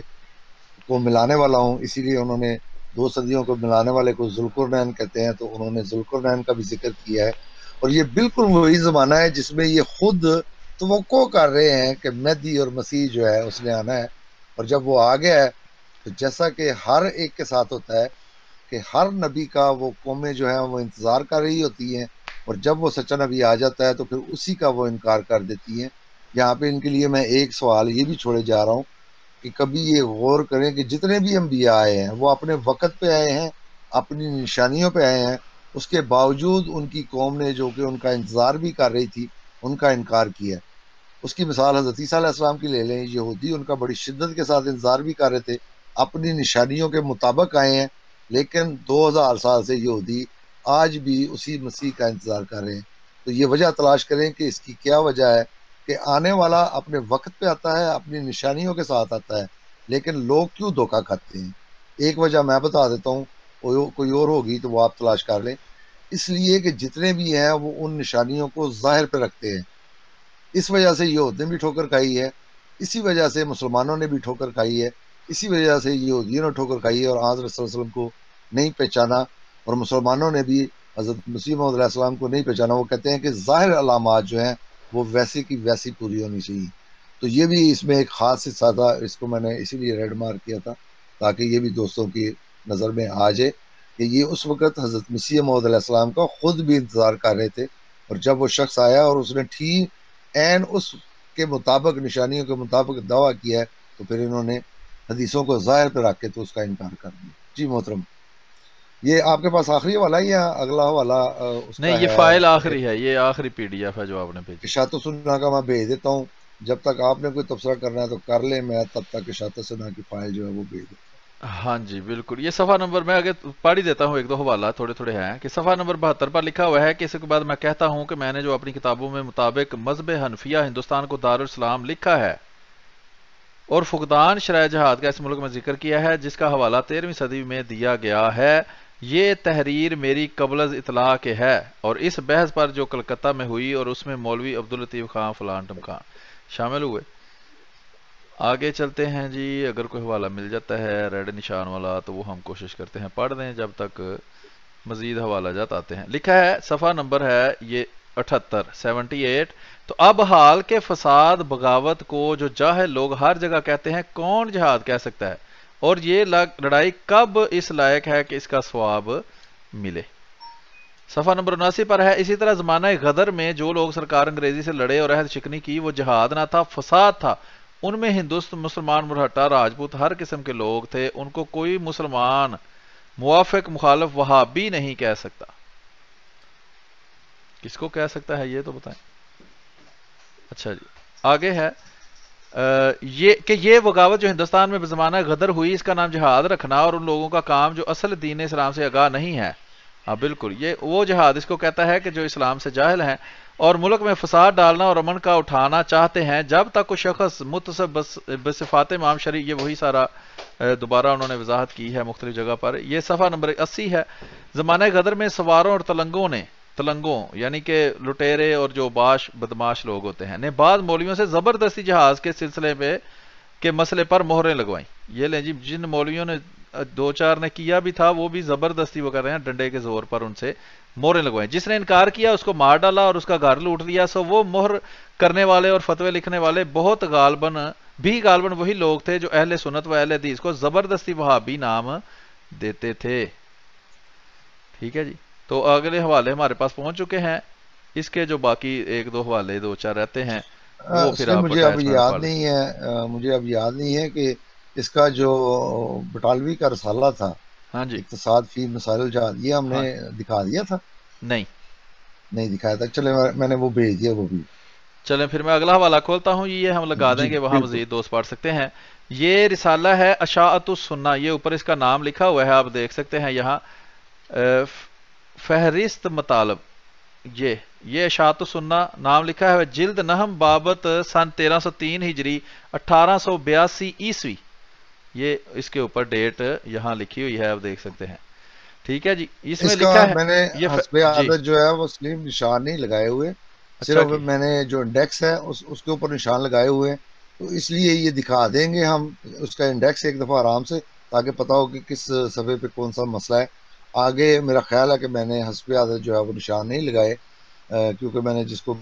کو ملانے والا ہوں، اسی لیے انہوں نے دو صدیوں کو ملانے والے کو ذوالقرنین کہتے ہیں، تو انہوں نے ذوالقرنین کا بھی ذکر کیا ہے، اور یہ بالکل وہی زمانہ ہے جس میں یہ خود توقع کر رہے ہیں کہ مہدی اور مسیح جو ہے اس نے آنا ہے، اور جب وہ آ گیا ہے تو جیسا کہ ہر ایک کے ساتھ ہوتا ہے کہ ہر نبی کا وہ قومیں جو ہیں وہ انتظار کر رہی ہوتی ہیں، اور جب وہ سچا نبی آ جاتا ہے تو پھر اسی کا وہ انکار کر دیتی ہیں۔ یہاں پہ ان کے لیے میں ایک سوال یہ بھی چھوڑے جا رہا ہوں کہ کبھی یہ غور کریں کہ جتنے بھی انبیاء آئے ہیں وہ اپنے وقت پہ آئے ہیں، اپنی نشانیوں پہ آئے ہیں، اس کے باوجود ان کی قوم نے جو کہ ان کا انتظار بھی کر رہی تھی ان کا انکار کیا۔ اس کی مثال حضرت عیسیٰ علیہ السلام کی لے لیں، یہودی ان کا بڑی شدت کے ساتھ انتظار بھی کر رہے تھے، اپنی نشانیوں کے مطابق آئے ہیں، لیکن 2000 سال سے یہودی آج بھی اسی مسیح کا انتظار کر رہے ہیں۔ تو یہ وجہ تلاش کریں کہ اس کی کیا وجہ ہے کہ آنے والا اپنے وقت پہ آتا ہے، اپنی نشانیوں کے ساتھ آتا ہے، لیکن لوگ کیوں دھوکہ کھاتے ہیں؟ ایک وجہ میں بتا دیتا ہوں، کوئی اور ہوگی تو وہ آپ تلاش کر لیں۔ اس لیے کہ جتنے بھی ہیں وہ ان نشانیوں کو ظاہر پہ رکھتے ہیں، اس وجہ سے یہودیوں نے بھی ٹھوکر کھائی ہے، اسی وجہ سے مسلمانوں نے بھی ٹھوکر کھائی ہے، اسی وجہ سے یہودیوں نے ٹھوکر کھائی ہے اور حضرت صلی اللہ علیہ وسلم کو نہیں پہچانا، اور مسلمانوں نے بھی حضرت مسیح موعود علیہ السلام کو نہیں پہچانا۔ وہ کہتے ہیں کہ ظاہر علامات جو ہیں وہ ویسی کی ویسی پوری ہونی چاہیے۔ تو یہ بھی اس میں ایک خاص حصہ تھا، اس کو میں نے اسی لیے ریڈ مارک کیا تھا تاکہ یہ بھی دوستوں کی نظر میں آ جائے کہ یہ اس وقت حضرت مسیح موعود علیہ السلام کا خود بھی انتظار کر رہے تھے، اور جب وہ شخص آیا اور اس نے ٹھیک این اس کے مطابق نشانیوں کے مطابق دعویٰ کیا ہے تو پھر انہوں نے حدیثوں کو ظاہر پہ رکھ کے تو اس کا انکار کر دیا۔ جی محترم، یہ آپ کے پاس آخری والا ہے یا اگلا والا اس نہیں، کا یہ ہے؟ فائل آخری ہے، یہ آخری پی ڈی ایف ہے جو آپ نے بھیجی۔ اشاعت سننا کا میں بھیج دیتا ہوں، جب تک آپ نے کوئی تبصرہ کرنا ہے تو کر لیں، میں تب تک اشاعت سننا کی فائل جو ہے وہ بھیج دیتا ہاں جی بالکل، یہ صفحہ نمبر میں آگے پڑھ ہی دیتا ہوں، ایک دو حوالہ تھوڑے تھوڑے ہیں کہ صفحہ نمبر 72 پر لکھا ہوا ہے کہ اس کے بعد میں کہتا ہوں کہ میں نے جو اپنی کتابوں میں مطابق مذہب حنفیہ ہندوستان کو دارالاسلام لکھا ہے اور فقدان شرح جہاد کا اس ملک میں ذکر کیا ہے جس کا حوالہ 13ویں صدی میں دیا گیا ہے، یہ تحریر میری قبل از اطلاع کے ہے اور اس بحث پر جو کلکتہ میں ہوئی اور اس میں مولوی عبداللطیف خان فلان ٹمکان شامل ہوئے۔ آگے چلتے ہیں جی، اگر کوئی حوالہ مل جاتا ہے ریڈ نشان والا تو وہ ہم کوشش کرتے ہیں پڑھ دیں جب تک مزید حوالہ جات آتے ہیں۔ لکھا ہے، صفحہ نمبر ہے یہ 78 تو اب حال کے فساد بغاوت کو جو جاہل لوگ ہر جگہ کہتے ہیں کون جہاد کہہ سکتا ہے، اور یہ لڑائی کب اس لائق ہے کہ اس کا ثواب ملے۔ صفحہ نمبر 79 پر ہے، اسی طرح زمانہ غدر میں جو لوگ سرکار انگریزی سے لڑے اور عہد شکنی کی وہ جہاد نہ تھا، فساد تھا، ان میں ہندوستان مسلمان مرہٹا راجپوت ہر قسم کے لوگ تھے، ان کو کوئی مسلمان موافق مخالف وہابی نہیں کہہ سکتا۔ کس کو کہہ سکتا ہے یہ تو بتائیں۔ اچھا جی، آگے ہے یہ بغاوت جو ہندوستان میں بزمانہ غدر ہوئی اس کا نام جہاد رکھنا اور ان لوگوں کا کام جو اصل دین اسلام سے آگاہ نہیں ہے۔ ہاں بالکل، یہ وہ جہاد اس کو کہتا ہے کہ جو اسلام سے جاہل ہیں اور ملک میں فساد ڈالنا اور امن کا اٹھانا چاہتے ہیں، جب تک کوئی شخص متصف بصفات امام شرعی، یہ وہی سارا دوبارہ انہوں نے وضاحت کی ہے مختلف جگہ پر۔ یہ صفحہ نمبر 80 ہے، زمانہ غدر میں سواروں اور تلنگوں یعنی کہ لٹیرے اور جو باش بدماش لوگ ہوتے ہیں نے بعض مولویوں سے زبردستی جہاز کے سلسلے پہ کے مسئلے پر مہریں لگوائیں۔ یہ لیں جی، جن مولویوں نے دو چار نے کیا بھی تھا وہ بھی زبردستی وہ کر رہے ہیں، ڈنڈے کے زور پر ان سے مہریں لگوائیں۔ جس نے انکار کیا اس کو مار ڈالا اور اس کا گھر لوٹ لیا۔ سو وہ مہر کرنے والے اور فتوے لکھنے والے بہت غالباً وہی لوگ تھے جو اہل سنت و اہل حدیث کو زبردستی وہابی نام دیتے تھے۔ ٹھیک ہے جی، تو اگلے حوالے ہمارے پاس پہنچ چکے ہیں، اس کے جو باقی ایک دو حوالے دو چار رہتے ہیں وہ پھر نہیں، آپ مجھے اب اٹیچمنٹ یاد پڑھ لیں۔ نہیں ہے، مجھے اب یاد نہیں ہے کہ اس کا جو بٹالوی کا رسالہ تھا ہاں جی، اقتصاد فی مسائل الجہاد، یہ ہم نے ہاں دکھا دیا تھا؟ نہیں، نہیں دکھایا تھا، چلے میں نے وہ بھیج دیا وہ بھی۔ چلیں پھر میں اگلا حوالہ کھولتا ہوں، یہ ہم لگا جی دیں گے وہاں بالکل۔ مزید دوست پڑھ سکتے ہیں۔ یہ رسالہ ہے اشاعت السنہ، یہ اوپر اس کا نام لکھا ہوا ہے، آپ دیکھ سکتے ہیں یہاں فہرست مطالب، یہ اشاعت السنہ نام لکھا ہے، جلد نہم بابت سن 1303 ہجری 1882 عیسوی، یہ اس کے اوپر ڈیٹ یہاں لکھی ہوئی ہے، آپ دیکھ سکتے ہیں۔ ٹھیک ہے جی، اس میں اس کا لکھا ہے میں نے یہ حسب جی، عادت جو ہے وہ سلیم نشان نہیں لگائے ہوئے، اچھا صرف کی میں نے جو انڈیکس ہے اس کے اوپر نشان لگائے ہوئے ہیں، تو اس لیے یہ دکھا دیں گے ہم اس کا انڈیکس ایک دفعہ آرام سے، تاکہ پتہ ہو کہ کس صفحے پہ کون سا مسئلہ ہے. آگے میرا خیال ہے کہ میں نے حسب عادت جو ہے وہ نشان نہیں لگائے، کیونکہ میں نے جس کو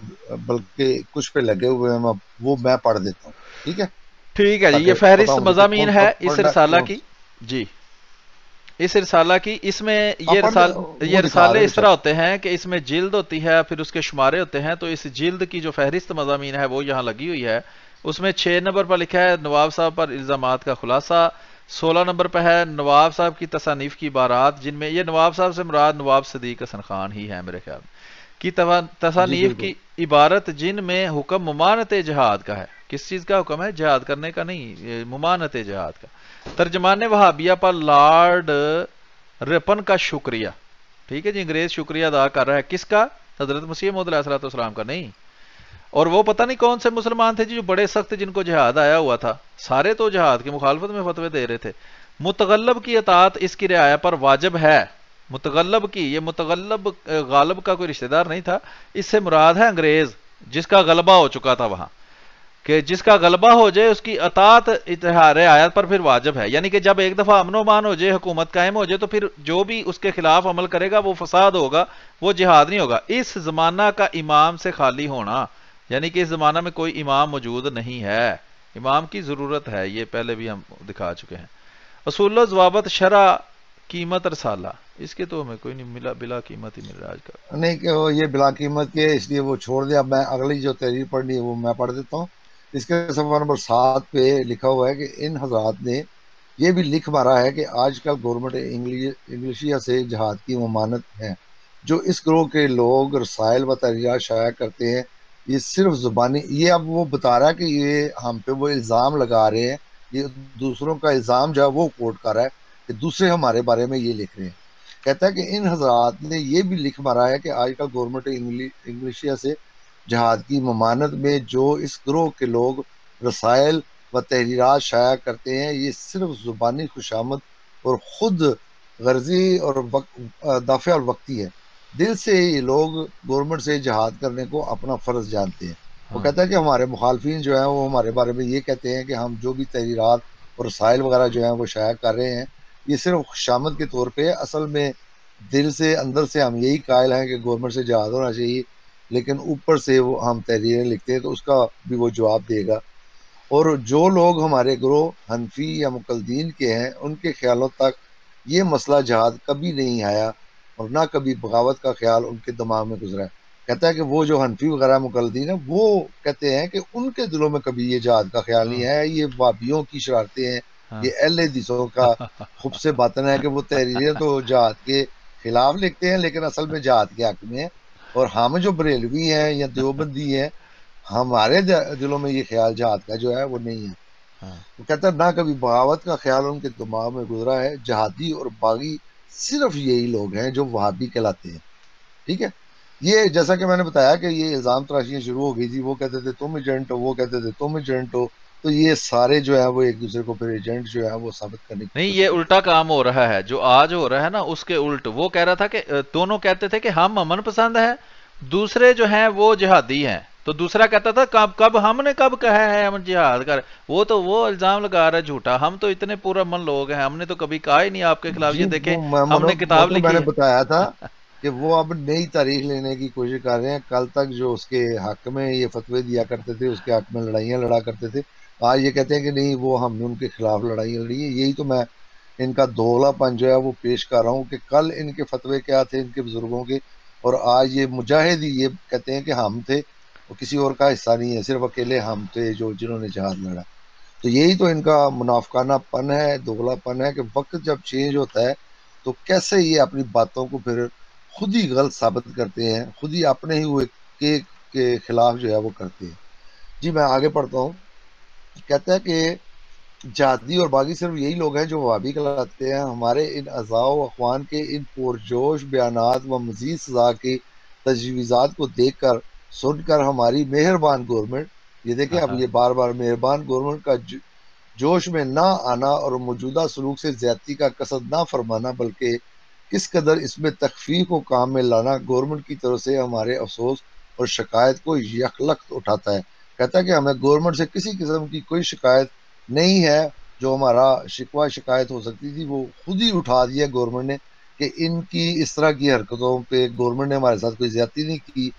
بلکہ کچھ پہ لگے ہوئے ہیں وہ میں پڑھ دیتا ہوں. ٹھیک ہے، ٹھیک ہے جی، یہ تاکہ پتہ فہرست ہو مجھے مضامین کون سا ہے اس پڑھنا ہے رسالہ کون. کی. جی، اس رسالہ کی، اس میں آپ یہ پڑھ یہ وہ دکھا رہے رسالے ہیں اس بے طرح شک. ہوتے ہیں کہ اس میں جلد ہوتی ہے، پھر اس کے شمارے ہوتے ہیں. تو اس جلد کی جو فہرست مضامین ہے وہ یہاں لگی ہوئی ہے. اس میں 6 نمبر پر لکھا ہے نواب صاحب پر الزامات کا خلاصہ. 16 نمبر پہ ہے نواب صاحب کی تصانیف کی عبارات، جن میں یہ نواب صاحب سے مراد نواب صدیق حسن خان ہی ہے میرے خیال میں، کی جی تصانیف بالکل. کی عبارت، جن میں حکم ممانعت جہاد کا ہے. کس چیز کا حکم ہے؟ جہاد کرنے کا نہیں، یہ ممانعت جہاد کا. ترجمان وہابیہ پر لارڈ رپن کا شکریہ. ٹھیک ہے جی، انگریز شکریہ ادا کر رہا ہے. کس کا؟ حضرت مسیح موعود علیہ السلام کا نہیں. اور وہ پتہ نہیں کون سے مسلمان تھے جی جو بڑے سخت، جن کو جہاد آیا ہوا تھا. سارے تو جہاد کی مخالفت میں فتوے دے رہے تھے. متغلب کی اطاعت اس کی رعایا پر واجب ہے. متغلب کی، یہ متغلب غالب کا کوئی رشتہ دار نہیں تھا، اس سے مراد ہے انگریز جس کا غلبہ ہو چکا تھا وہاں، کہ جس کا غلبہ ہو جائے اس کی اطاعت اتحاد آیات پر پھر واجب ہے. یعنی کہ جب ایک دفعہ امن و امان ہو جائے، حکومت قائم ہو جائے، تو پھر جو بھی اس کے خلاف عمل کرے گا وہ فساد ہوگا، وہ جہاد نہیں ہوگا. اس زمانہ کا امام سے خالی ہونا، یعنی کہ اس زمانہ میں کوئی امام موجود نہیں ہے، امام کی ضرورت ہے. یہ پہلے بھی ہم دکھا چکے ہیں. اصول و ضوابط شرع قیمت رسالہ، اس کے تو ہمیں کوئی نہیں ملا، بلا قیمت ہی مل رہا آج کل. نہیں کہ وہ یہ بلا قیمت کے، اس لیے وہ چھوڑ دیا. میں اگلی جو تحریر پڑھنی ہے وہ میں پڑھ دیتا ہوں. اس کے صفحہ نمبر 7 پہ لکھا ہوا ہے کہ ان حضرات نے یہ بھی لکھ مارا ہے کہ آج کل گورنمنٹ انگلشیا سے جہاد کی ممانعت ہے. جو اس گروہ کے لوگ رسائل و تحریرات شائع کرتے ہیں، یہ صرف زبانی، یہ اب وہ بتا رہا ہے کہ یہ ہم پہ وہ الزام لگا رہے ہیں، یہ دوسروں کا الزام جو ہے وہ کوٹ کر رہا ہے کہ دوسرے ہمارے بارے میں یہ لکھ رہے ہیں. کہتا ہے کہ ان حضرات نے یہ بھی لکھ مارا ہے کہ آج کل گورنمنٹ انگلشیا سے جہاد کی ممانعت میں جو اس گروہ کے لوگ رسائل و تحریرات شائع کرتے ہیں، یہ صرف زبانی خوشامد اور خود غرضی اور دافع الوقتی ہے. دل سے یہ لوگ گورنمنٹ سے جہاد کرنے کو اپنا فرض جانتے ہیں. وہ ہاں کہتا ہے کہ ہمارے مخالفین جو ہیں وہ ہمارے بارے میں یہ کہتے ہیں کہ ہم جو بھی تحریرات اور رسائل وغیرہ جو ہیں وہ شائع کر رہے ہیں، یہ صرف خوشامد کے طور پہ ہے. اصل میں دل سے، اندر سے ہم یہی قائل ہیں کہ گورنمنٹ سے جہاد ہونا چاہیے، لیکن اوپر سے وہ ہم تحریریں لکھتے ہیں تو اس کا بھی وہ جواب دے گا. اور جو لوگ ہمارے گروہ حنفی یا مقلدین کے ہیں، ان کے خیالوں تک یہ مسئلہ جہاد کبھی نہیں آیا اور نہ کبھی بغاوت کا خیال ان کے دماغ میں گزرا ہے. کہتا ہے کہ وہ جو حنفی وغیرہ مقلدین ہیں وہ کہتے ہیں کہ ان کے دلوں میں کبھی یہ جہاد کا خیال ہاں نہیں آیا. یہ وہابیوں کی شرارتیں ہیں، ہاں یہ اہل حدیثوں کا خوب سے باطن ہے کہ وہ تحریریں تو جہاد کے خلاف لکھتے ہیں لیکن اصل میں جہاد کے حق میں ہیں. اور ہم جو بریلوی ہیں یا دیوبندی ہیں، ہمارے دلوں میں یہ خیال جہاد کا جو ہے وہ نہیں ہے. ہاں. وہ کہتا ہے نہ کبھی بغاوت کا خیال ان کے دماغ میں گزرا ہے. جہادی اور باغی صرف یہی لوگ ہیں جو وہابی کہلاتے ہیں. ٹھیک ہے، یہ جیسا کہ میں نے بتایا کہ یہ الزام تراشیاں شروع ہو گئی تھی. وہ کہتے تھے تم ایجنٹ ہو، وہ کہتے تھے تم ایجنٹ ہو. تو یہ سارے جو ہے وہ ایک دوسرے کو پھر ایجنٹ جو ہے وہ ثابت کرنے کی نہیں، کوشش یہ کرتے الٹا کام ہو رہا ہے جو آج ہو رہا ہے نا، اس کے الٹ. وہ کہہ رہا تھا کہ دونوں کہتے تھے کہ ہم امن پسند ہیں، دوسرے جو ہیں وہ جہادی ہیں. تو دوسرا کہتا تھا کب ہم نے کب کہا ہے ہم جہاد کر. وہ الزام لگا رہا ہے جھوٹا. ہم تو اتنے پورا من لوگ ہیں، ہم نے تو کبھی کہا ہی نہیں آپ کے خلاف. جی یہ دیکھیں، وہ ہم نے وہ کتاب تو میں نے لکھی بتایا تھا ہے. کہ وہ اب نئی تاریخ لینے کی کوشش کر رہے ہیں. کل تک جو اس کے حق میں یہ فتوے دیا کرتے تھے، اس کے حق میں لڑائیاں لڑا کرتے تھے، آج یہ کہتے ہیں کہ نہیں وہ ہم نے ان کے خلاف لڑائیاں لڑی ہیں. یہی تو میں ان کا دوغلا پن جو ہے وہ پیش کر رہا ہوں کہ کل ان کے فتوے کیا تھے ان کے بزرگوں کے، اور آج یہ مجاہد ہی یہ کہتے ہیں کہ ہم تھے، وہ کسی اور کا حصہ نہیں ہے، صرف اکیلے ہم تھے جنہوں نے جہاد لڑا. تو یہی تو ان کا منافقانہ پن ہے، دوغلا پن ہے کہ وقت جب چینج ہوتا ہے تو کیسے یہ اپنی باتوں کو پھر خود ہی غلط ثابت کرتے ہیں، خود ہی اپنے ہی ہوئے کے خلاف جو ہے وہ کرتے ہیں. جی میں آگے پڑھتا ہوں. کہتا ہے کہ جہادی اور باغی صرف یہی لوگ ہیں جو وہابی کہلاتے ہیں. ہمارے ان اعضاء و اخوان کے ان پرجوش بیانات و مزید سزا کی تجویزات کو دیکھ کر سن کر ہماری مہربان گورنمنٹ، یہ دیکھیں اب یہ بار بار مہربان گورنمنٹ کا جوش میں نہ آنا اور موجودہ سلوک سے زیادتی کا قصد نہ فرمانا، بلکہ کس قدر اس میں تخفیف کو کام میں لانا گورنمنٹ کی طرف سے ہمارے افسوس اور شکایت کو یکلخت اٹھاتا ہے. کہتا ہے کہ ہمیں گورنمنٹ سے کسی قسم کی کوئی شکایت نہیں ہے. جو ہمارا شکوہ شکایت ہو سکتی تھی وہ خود ہی اٹھا دیا گورنمنٹ نے کہ ان کی اس طرح کی حرکتوں پہ گورنمنٹ نے ہمارے ساتھ کوئی زیادتی نہیں کی،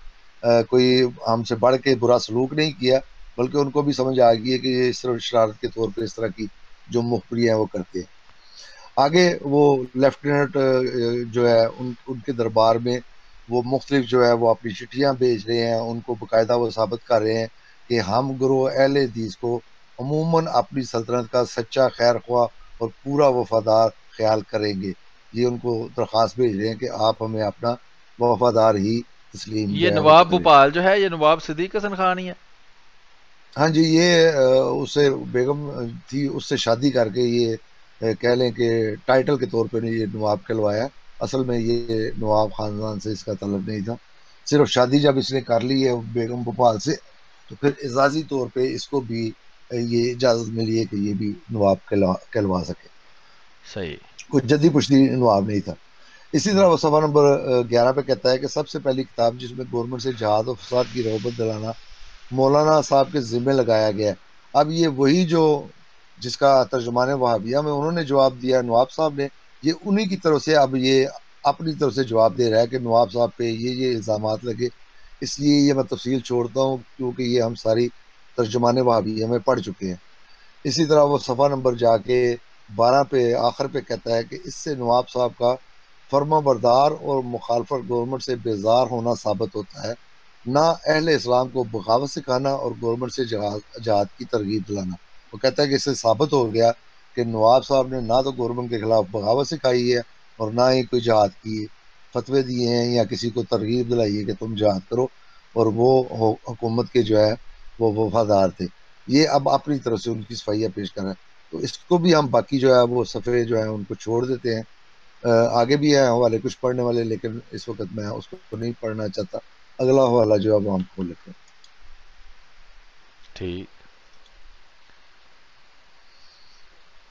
کوئی ہم سے بڑھ کے برا سلوک نہیں کیا، بلکہ ان کو بھی سمجھ آ گئی ہے کہ یہ اس طرح شرارت کے طور پہ اس طرح کی جو مخبری ہیں وہ کرتے ہیں۔ آگے وہ لیفٹیننٹ جو ہے ان کے دربار میں وہ مختلف جو ہے وہ اپنی چٹھیاں بھیج رہے ہیں، ان کو باقاعدہ وہ ثابت کر رہے ہیں کہ ہم گروہ اہل حدیث کو عموماً اپنی سلطنت کا سچا خیر خواہ اور پورا وفادار خیال کریں گے۔ یہ ان کو درخواست بھیج رہے ہیں کہ آپ ہمیں اپنا وفادار ہی تسلیم یہ جو ہے وہ نواب کریں۔ بھوپال جو ہے یہ نواب صدیق حسن خان ہی ہے؟ ہاں جی، یہ اسے بیگم تھی، اس سے شادی کر کے یہ کہہ لیں کہ ٹائٹل کے طور پہ نے یہ نواب کہلوایا، اصل میں یہ نواب خاندان سے اس کا تعلق نہیں تھا، صرف شادی جب اس نے کر لی ہے بیگم بھوپال سے تو پھر اعزازی طور پہ اس کو بھی یہ اجازت ملی ہے کہ یہ بھی نواب کہلوا سکے، صحیح۔ کوئی جدی پشتی نواب نہیں تھا۔ اسی طرح وہ صفحہ نمبر 11 پہ کہتا ہے کہ سب سے پہلی کتاب جس میں گورنمنٹ سے جہاد و فساد کی رغبت دلانا مولانا صاحب کے ذمہ لگایا گیا ہے۔ اب یہ وہی جو جس کا ترجمان وہابیہ میں انہوں نے جواب دیا نواب صاحب نے، یہ انہی کی طرف سے اب یہ اپنی طرف سے جواب دے رہا ہے کہ نواب صاحب پہ یہ الزامات لگے، اس لیے یہ میں تفصیل چھوڑتا ہوں کیونکہ یہ ہم ساری ترجمان وہابیہ میں پڑھ چکے ہیں۔ اسی طرح وہ صفحہ نمبر جا کے 12 پہ آخر پہ کہتا ہے کہ اس سے نواب صاحب کا فرما بردار اور مخالفت گورنمنٹ سے بیزار ہونا ثابت ہوتا ہے، نہ اہل اسلام کو بغاوت سکھانا اور گورنمنٹ سے جہاد کی ترغیب دلانا۔ وہ کہتا ہے کہ اس سے ثابت ہو گیا کہ نواب صاحب نے نہ تو گورنمنٹ کے خلاف بغاوت سکھائی ہے اور نہ ہی کوئی جہاد کی فتوے دیے ہیں یا کسی کو ترغیب دلائی ہے کہ تم جہاد کرو، اور وہ حکومت کے جو ہے وہ وفادار تھے۔ یہ اب اپنی طرف سے ان کی صفائیاں پیش کر رہا ہے، تو اس کو بھی ہم باقی جو ہے وہ صفحے جو ہیں ان کو چھوڑ دیتے ہیں۔ آگے بھی ہیں حوالے کچھ پڑھنے والے، لیکن اس وقت میں اس کو نہیں پڑھنا چاہتا، اگلا حوالہ جو ہے وہ ہم کھول لیتے ہیں۔ ٹھیک۔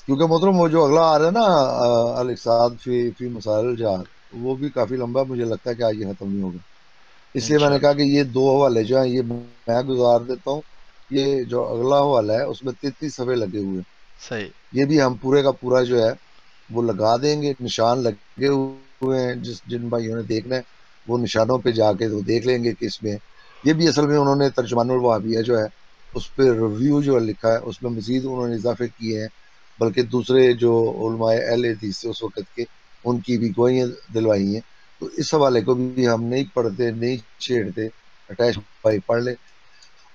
کیونکہ محترم وہ جو اگلا آ رہا ہے نا الاقتصاد فی مسائل الجہاد، وہ بھی کافی لمبا ہے، مجھے لگتا ہے کہ آج یہ ختم نہیں ہوگا، اس لیے میں نے کہا انشاءاللہ۔ کہ یہ دو حوالے جو ہیں یہ میں گزار دیتا ہوں۔ یہ جو اگلا حوالہ ہے اس میں 33 صفحے لگے ہوئے ہیں، صحیح۔ یہ بھی ہم پورے کا پورا جو ہے وہ لگا دیں گے، نشان لگے ہوئے ہیں، جن بھائیوں نے دیکھنا ہے وہ نشانوں پہ جا کے وہ دیکھ لیں گے کہ اس میں یہ بھی اصل میں انہوں نے ترجمان الوہابیہ جو ہے اس پہ ریویو جو لکھا ہے اس میں مزید انہوں نے اضافے کیے ہیں، بلکہ دوسرے جو علماء اہل حدیث سے اس وقت کے ان کی بھی گواہیاں دلوائی ہیں، تو اس حوالے کو بھی ہم نہیں پڑھتے نہیں چھیڑتے، اٹیچ بھائی پڑھ لیں۔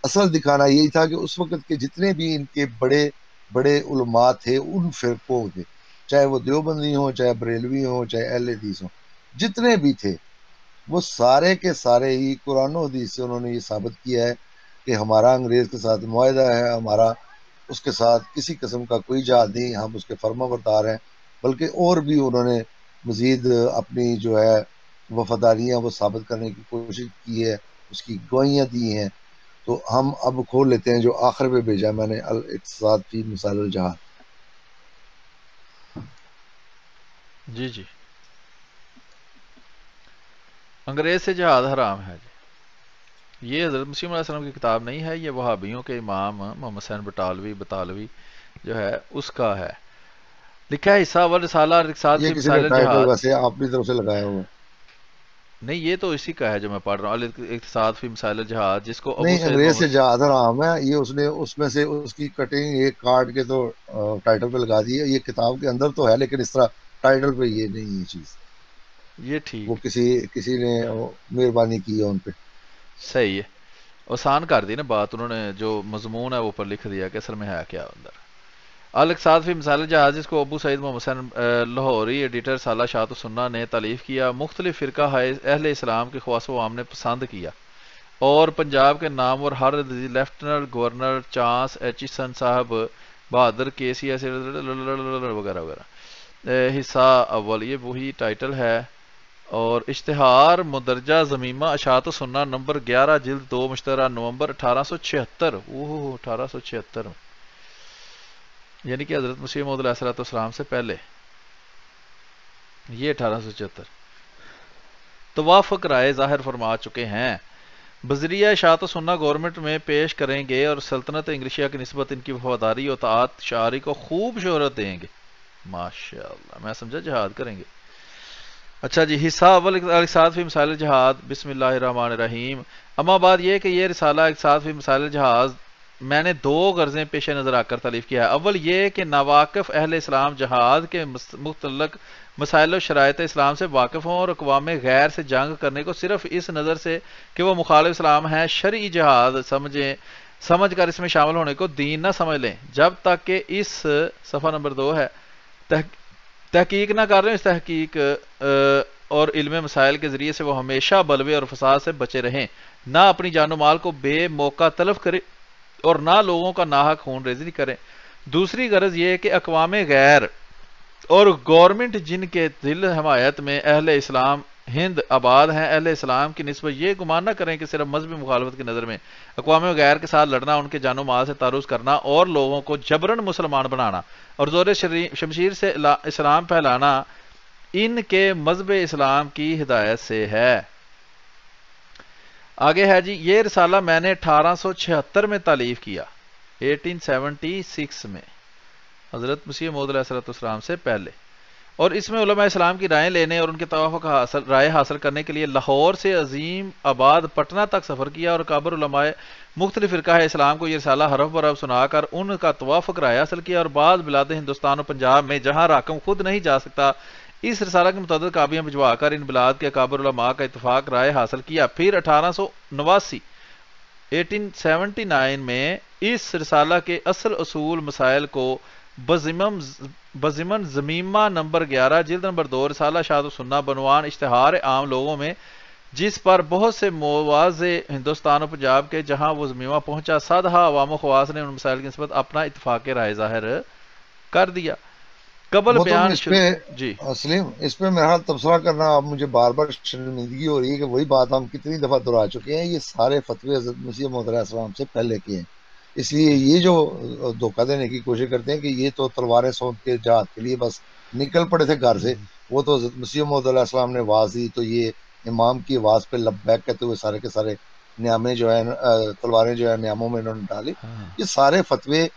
اصل دکھانا یہی تھا کہ اس وقت کے جتنے بھی ان کے بڑے بڑے علماء تھے ان فرقوں کے، چاہے وہ دیوبندی ہوں، چاہے بریلوی ہوں، چاہے اہل حدیث ہوں، جتنے بھی تھے وہ سارے کے سارے ہی قرآن و حدیث سے انہوں نے یہ ثابت کیا ہے کہ ہمارا انگریز کے ساتھ معاہدہ ہے، ہمارا اس کے ساتھ کسی قسم کا کوئی جہاد نہیں، ہم اس کے فرما بردار ہیں، بلکہ اور بھی انہوں نے مزید اپنی جو ہے وفاداریاں وہ ثابت کرنے کی کوشش کی ہے، اس کی گواہیاں دی ہیں۔ تو ہم اب کھول لیتے ہیں جو آخر پہ بھیجا میں نے، الاقتصاد فی مسائل الجہاد۔ جی جی۔ انگریز سے جہاد حرام ہے جی، یہ حضرت مسیح علیہ السلام کی کتاب نہیں ہے، یہ وہابیوں کے امام محمد حسین بطالوی جو ہے اس کا ہے، لکھا ہے حصہ اول رسالہ الاقتصاد یہ فی کسی نے مسائل ٹائٹل الجہاد۔ ویسے اپنی طرف سے لگایا ہوا ہے، نہیں یہ تو اسی کا ہے جو میں پڑھ رہا ہوں، الاقتصاد فی مسائل الجہاد، جس کو ابو نہیں سعید انگریز سے محمد۔ جہاد حرام ہے، یہ اس نے اس میں سے اس کی کٹنگ ایک کاٹ کے تو ٹائٹل پہ لگا دی ہے، یہ کتاب کے اندر تو ہے لیکن اس طرح ٹائٹل پہ یہ نہیں ہے چیز، یہ وہ ٹھیک۔ کسی نے مہربانی کی ہے ان پہ۔ صحیح ہے، آسان کر دی نا بات انہوں نے، جو مضمون ہے وہ اوپر لکھ دیا کہ اصل میں ہے کیا اندر۔ الاقتصاد فی مسائل الجہاد، جس کو ابو سعید محمد حسین لاہوری ایڈیٹر سالہ شاعت السنہ نے تالیف کیا، مختلف فرقہ اہل اسلام کے خواص و عوام نے پسند کیا، اور پنجاب کے نامور ہر لیفٹنر گورنر چانس ایچسن صاحب، بہادر کیسی ایسے وغیرہ وغیرہ۔ حصہ اول یہ وہی ٹائٹل ہے، اور اشتہار مندرجہ ضمیمہ اشاعت و سنہ نمبر 11 جلد 2 مشترہ نومبر 1876، 1876، یعنی کہ حضرت مسیح موعود علیہ السلام سے پہلے، یہ 1876 توافق رائے ظاہر فرما چکے ہیں۔ بذریعہ اشاعت و سنہ گورنمنٹ میں پیش کریں گے اور سلطنت انگلیشیا کی نسبت ان کی وفاداری و اطاعت شعاری کو خوب شہرت دیں گے. ماشاءاللہ، میں سمجھا جہاد کریں گے. اچھا جی، حصہ اول اقتصاد فی مسائل جہاد. بسم اللہ الرحمن الرحیم. اما بعد یہ کہ یہ رسالہ اقتصاد فی مسائل جہاد میں نے دو غرضیں پیش نظر آ کر تالیف کیا ہے. اول یہ کہ ناواقف اہل اسلام جہاد کے متعلق مسائل و شرائط اسلام سے واقف ہوں اور اقوام غیر سے جنگ کرنے کو صرف اس نظر سے کہ وہ مخالف اسلام ہیں شرعی جہاد سمجھ کر اس میں شامل ہونے کو دین نہ سمجھ لیں، جب تک کہ اس صفحہ نمبر 2 ہے تحقیق نہ کر رہے ہیں. اس تحقیق اور علم مسائل کے ذریعے سے وہ ہمیشہ بلوے اور فساد سے بچے رہیں، نہ اپنی جان و مال کو بے موقع تلف کرے اور نہ لوگوں کا ناحق خون ریزی کریں. دوسری غرض یہ ہے کہ اقوام غیر اور گورنمنٹ جن کے دل حمایت میں اہل اسلام ہند آباد ہیں، اہل اسلام کی نسبت یہ گمان نہ کریں کہ صرف مذہبی مخالفت کی نظر میں اقوام غیر کے ساتھ لڑنا، ان کے جان و مال سے تعرض کرنا اور لوگوں کو جبرن مسلمان بنانا اور زور شمشیر سے اسلام پھیلانا ان کے مذہب اسلام کی ہدایت سے ہے. آگے ہے جی، یہ رسالہ میں نے 1876 میں تالیف کیا، 1876 میں، حضرت مسیح موعود علیہ السلام سے پہلے، اور اس میں علماء اسلام کی رائیں لینے اور ان کے توافق رائے حاصل کرنے کے لیے لاہور سے عظیم آباد پٹنہ تک سفر کیا اور کابر علماء مختلف فرقہ اسلام کو یہ رسالہ حرف برف سنا کر ان کا توافق رائے حاصل کیا، اور بعض بلاد ہندوستان اور پنجاب میں جہاں راکم خود نہیں جا سکتا اس رسالہ کے متعدد کاپیاں بھجوا کر ان بلاد کے اکابر علماء کا اتفاق رائے حاصل کیا. پھر 1879 میں اس رسالہ کے اصل اصول مسائل کو بضمن ضمیمہ نمبر 11 جلد نمبر 2 رسالہ اشاعت و سنہ بنوان اشتہار عام لوگوں میں، جس پر بہت سے مواضع ہندوستان اور پنجاب کے جہاں وہ ضمیمہ پہنچا سادہ عوام و خواص نے ان مسائل کی نسبت اپنا اتفاق رائے ظاہر کر دیا. قبل بیان اس پہ جی سلیم، اس پہ میرا تبصرہ کرنا اب مجھے بار بار شرمندگی ہو رہی ہے کہ وہی بات ہم کتنی دفعہ دہرا چکے ہیں، یہ سارے فتوے حضرت مسیح موعود علیہ السلام سے پہلے کے ہیں. اس لیے یہ جو دھوکہ دینے کی کوشش کرتے ہیں کہ یہ تو تلواریں سونت کے جہاد کے لیے بس نکل پڑے تھے گھر سے، وہ تو حضرت مسیح موعود علیہ السلام نے آواز دی تو یہ امام کی آواز پہ لبیک کہتے ہوئے سارے کے سارے نیامے جو ہیں تلواریں جو ہیں نیاموں میں انہوں نے ڈالی. یہ سارے فتوے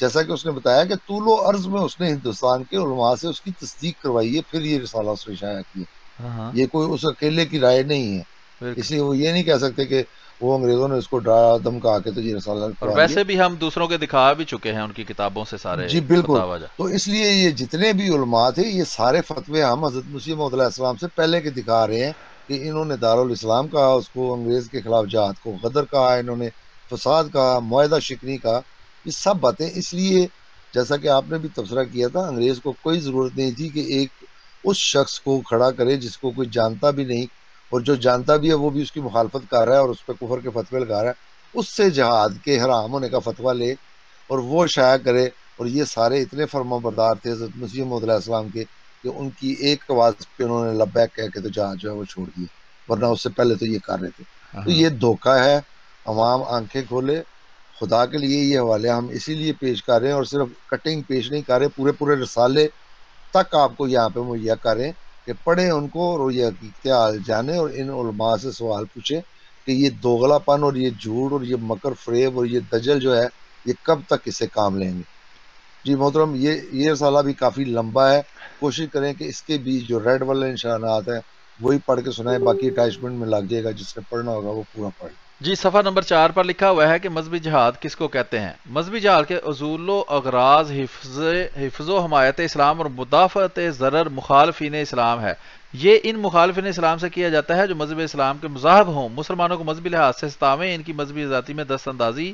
جیسا کہ اس نے بتایا کہ طول و عرض میں اس نے ہندوستان کے علماء سے اس کی تصدیق کروائی ہے، پھر یہ رسالہ اس نے شائع کیا. یہ کوئی اس اکیلے کی رائے نہیں ہے، اس لیے وہ یہ نہیں کہہ سکتے کہ وہ انگریزوں نے اس کو ڈرا دھمکا کے تو یہ رسالہ اور ویسے بھی ہم دوسروں کے دکھا بھی چکے ہیں ان کی کتابوں سے سارے. جی بالکل. تو اس لیے یہ جتنے بھی علماء تھے یہ سارے فتوے ہم حضرت مسیح موعود علیہ السلام سے پہلے کے دکھا رہے ہیں کہ انہوں نے دارالاسلام کہا، اس کو انگریز کے خلاف جہاد کو غدر کہا، انہوں نے فساد کہا، معاہدہ شکنی کہا، یہ سب باتیں. اس لیے جیسا کہ آپ نے بھی تبصرہ کیا تھا، انگریز کو کوئی ضرورت نہیں تھی کہ ایک اس شخص کو کھڑا کرے جس کو کوئی جانتا بھی نہیں اور جو جانتا بھی ہے وہ بھی اس کی مخالفت کر رہا ہے اور اس پہ کفر کے فتوے لگا رہا ہے، اس سے جہاد کے حرام ہونے کا فتویٰ لے اور وہ شائع کرے. اور یہ سارے اتنے فرما بردار تھے حضرت مسیح موعود علیہ السلام کے کہ ان کی ایک آواز پہ انہوں نے لبیک کہہ کے تو جہاد جو ہے وہ چھوڑ دیا، ورنہ اس سے پہلے تو یہ کر رہے تھے. تو یہ دھوکہ ہے. عوام آنکھیں کھولے، خدا کے لیے یہ حوالے ہم اسی لیے پیش کر رہے ہیں اور صرف کٹنگ پیش نہیں کر رہے، پورے رسالے تک آپ کو یہاں پہ مہیا کریں کہ پڑھیں ان کو اور یہ حقیقت جانیں اور ان علماء سے سوال پوچھیں کہ یہ دوغلا پن اور یہ جھوٹ اور یہ مکر فریب اور یہ دجل جو ہے یہ کب تک اسے کام لیں گے. جی محترم، یہ رسالہ بھی کافی لمبا ہے، کوشش کریں کہ اس کے بھی جو ریڈ والے نشانات ہیں وہی پڑھ کے سنائیں، باقی اٹیچمنٹ میں لگ جائے گا، جس نے پڑھنا ہوگا وہ پورا پڑھ. جی صفحہ نمبر 4 پر لکھا ہوا ہے کہ مذہبی جہاد کس کو کہتے ہیں. مذہبی جہاد کے اصول و اغراض حفظ و حمایت اسلام اور مدافعت ضرر مخالفین اسلام ہے. یہ ان مخالفین اسلام سے کیا جاتا ہے جو مذہب اسلام کے مذاہب ہوں، مسلمانوں کو مذہبی لحاظ سے ستاویں، ان کی مذہبی ذاتی میں دست اندازی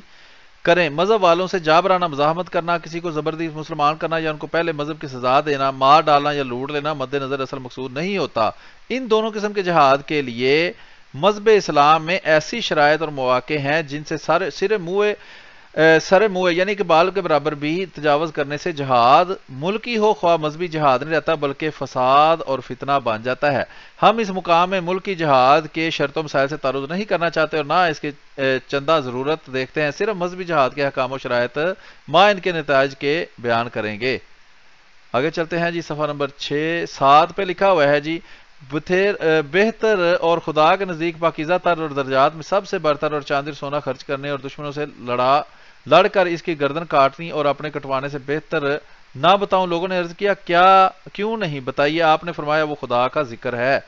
کریں، مذہب والوں سے جابرانہ مزاحمت کرنا، کسی کو زبردستی مسلمان کرنا یا ان کو پہلے مذہب کی سزا دینا، مار ڈالنا یا لوٹ لینا مد نظر اصل مقصود نہیں ہوتا. ان دونوں قسم کے جہاد کے لیے مذہب اسلام میں ایسی شرائط اور مواقع ہیں جن سے سر موئے یعنی کہ بال کے برابر بھی تجاوز کرنے سے جہاد ملکی ہو خواہ مذہبی جہاد نہیں رہتا بلکہ فساد اور فتنہ بن جاتا ہے. ہم اس مقام میں ملکی جہاد کے شرط و مسائل سے تعرض نہیں کرنا چاہتے اور نہ اس کے چندہ ضرورت دیکھتے ہیں، صرف مذہبی جہاد کے احکام و شرائط ماں ان کے نتائج کے بیان کریں گے. آگے چلتے ہیں جی، صفحہ نمبر 7 پہ لکھا ہوا ہے جی، بہتر اور خدا کے نزدیک پاکیزہ تر اور درجات میں سب سے برتر اور چاندی اور سونا خرچ کرنے اور دشمنوں سے لڑ کر اس کی گردن کاٹنی اور اپنے کٹوانے سے بہتر نہ بتاؤں؟ لوگوں نے عرض کیا کیوں نہیں؟ بتائیے۔ آپ نے فرمایا وہ خدا کا ذکر ہے،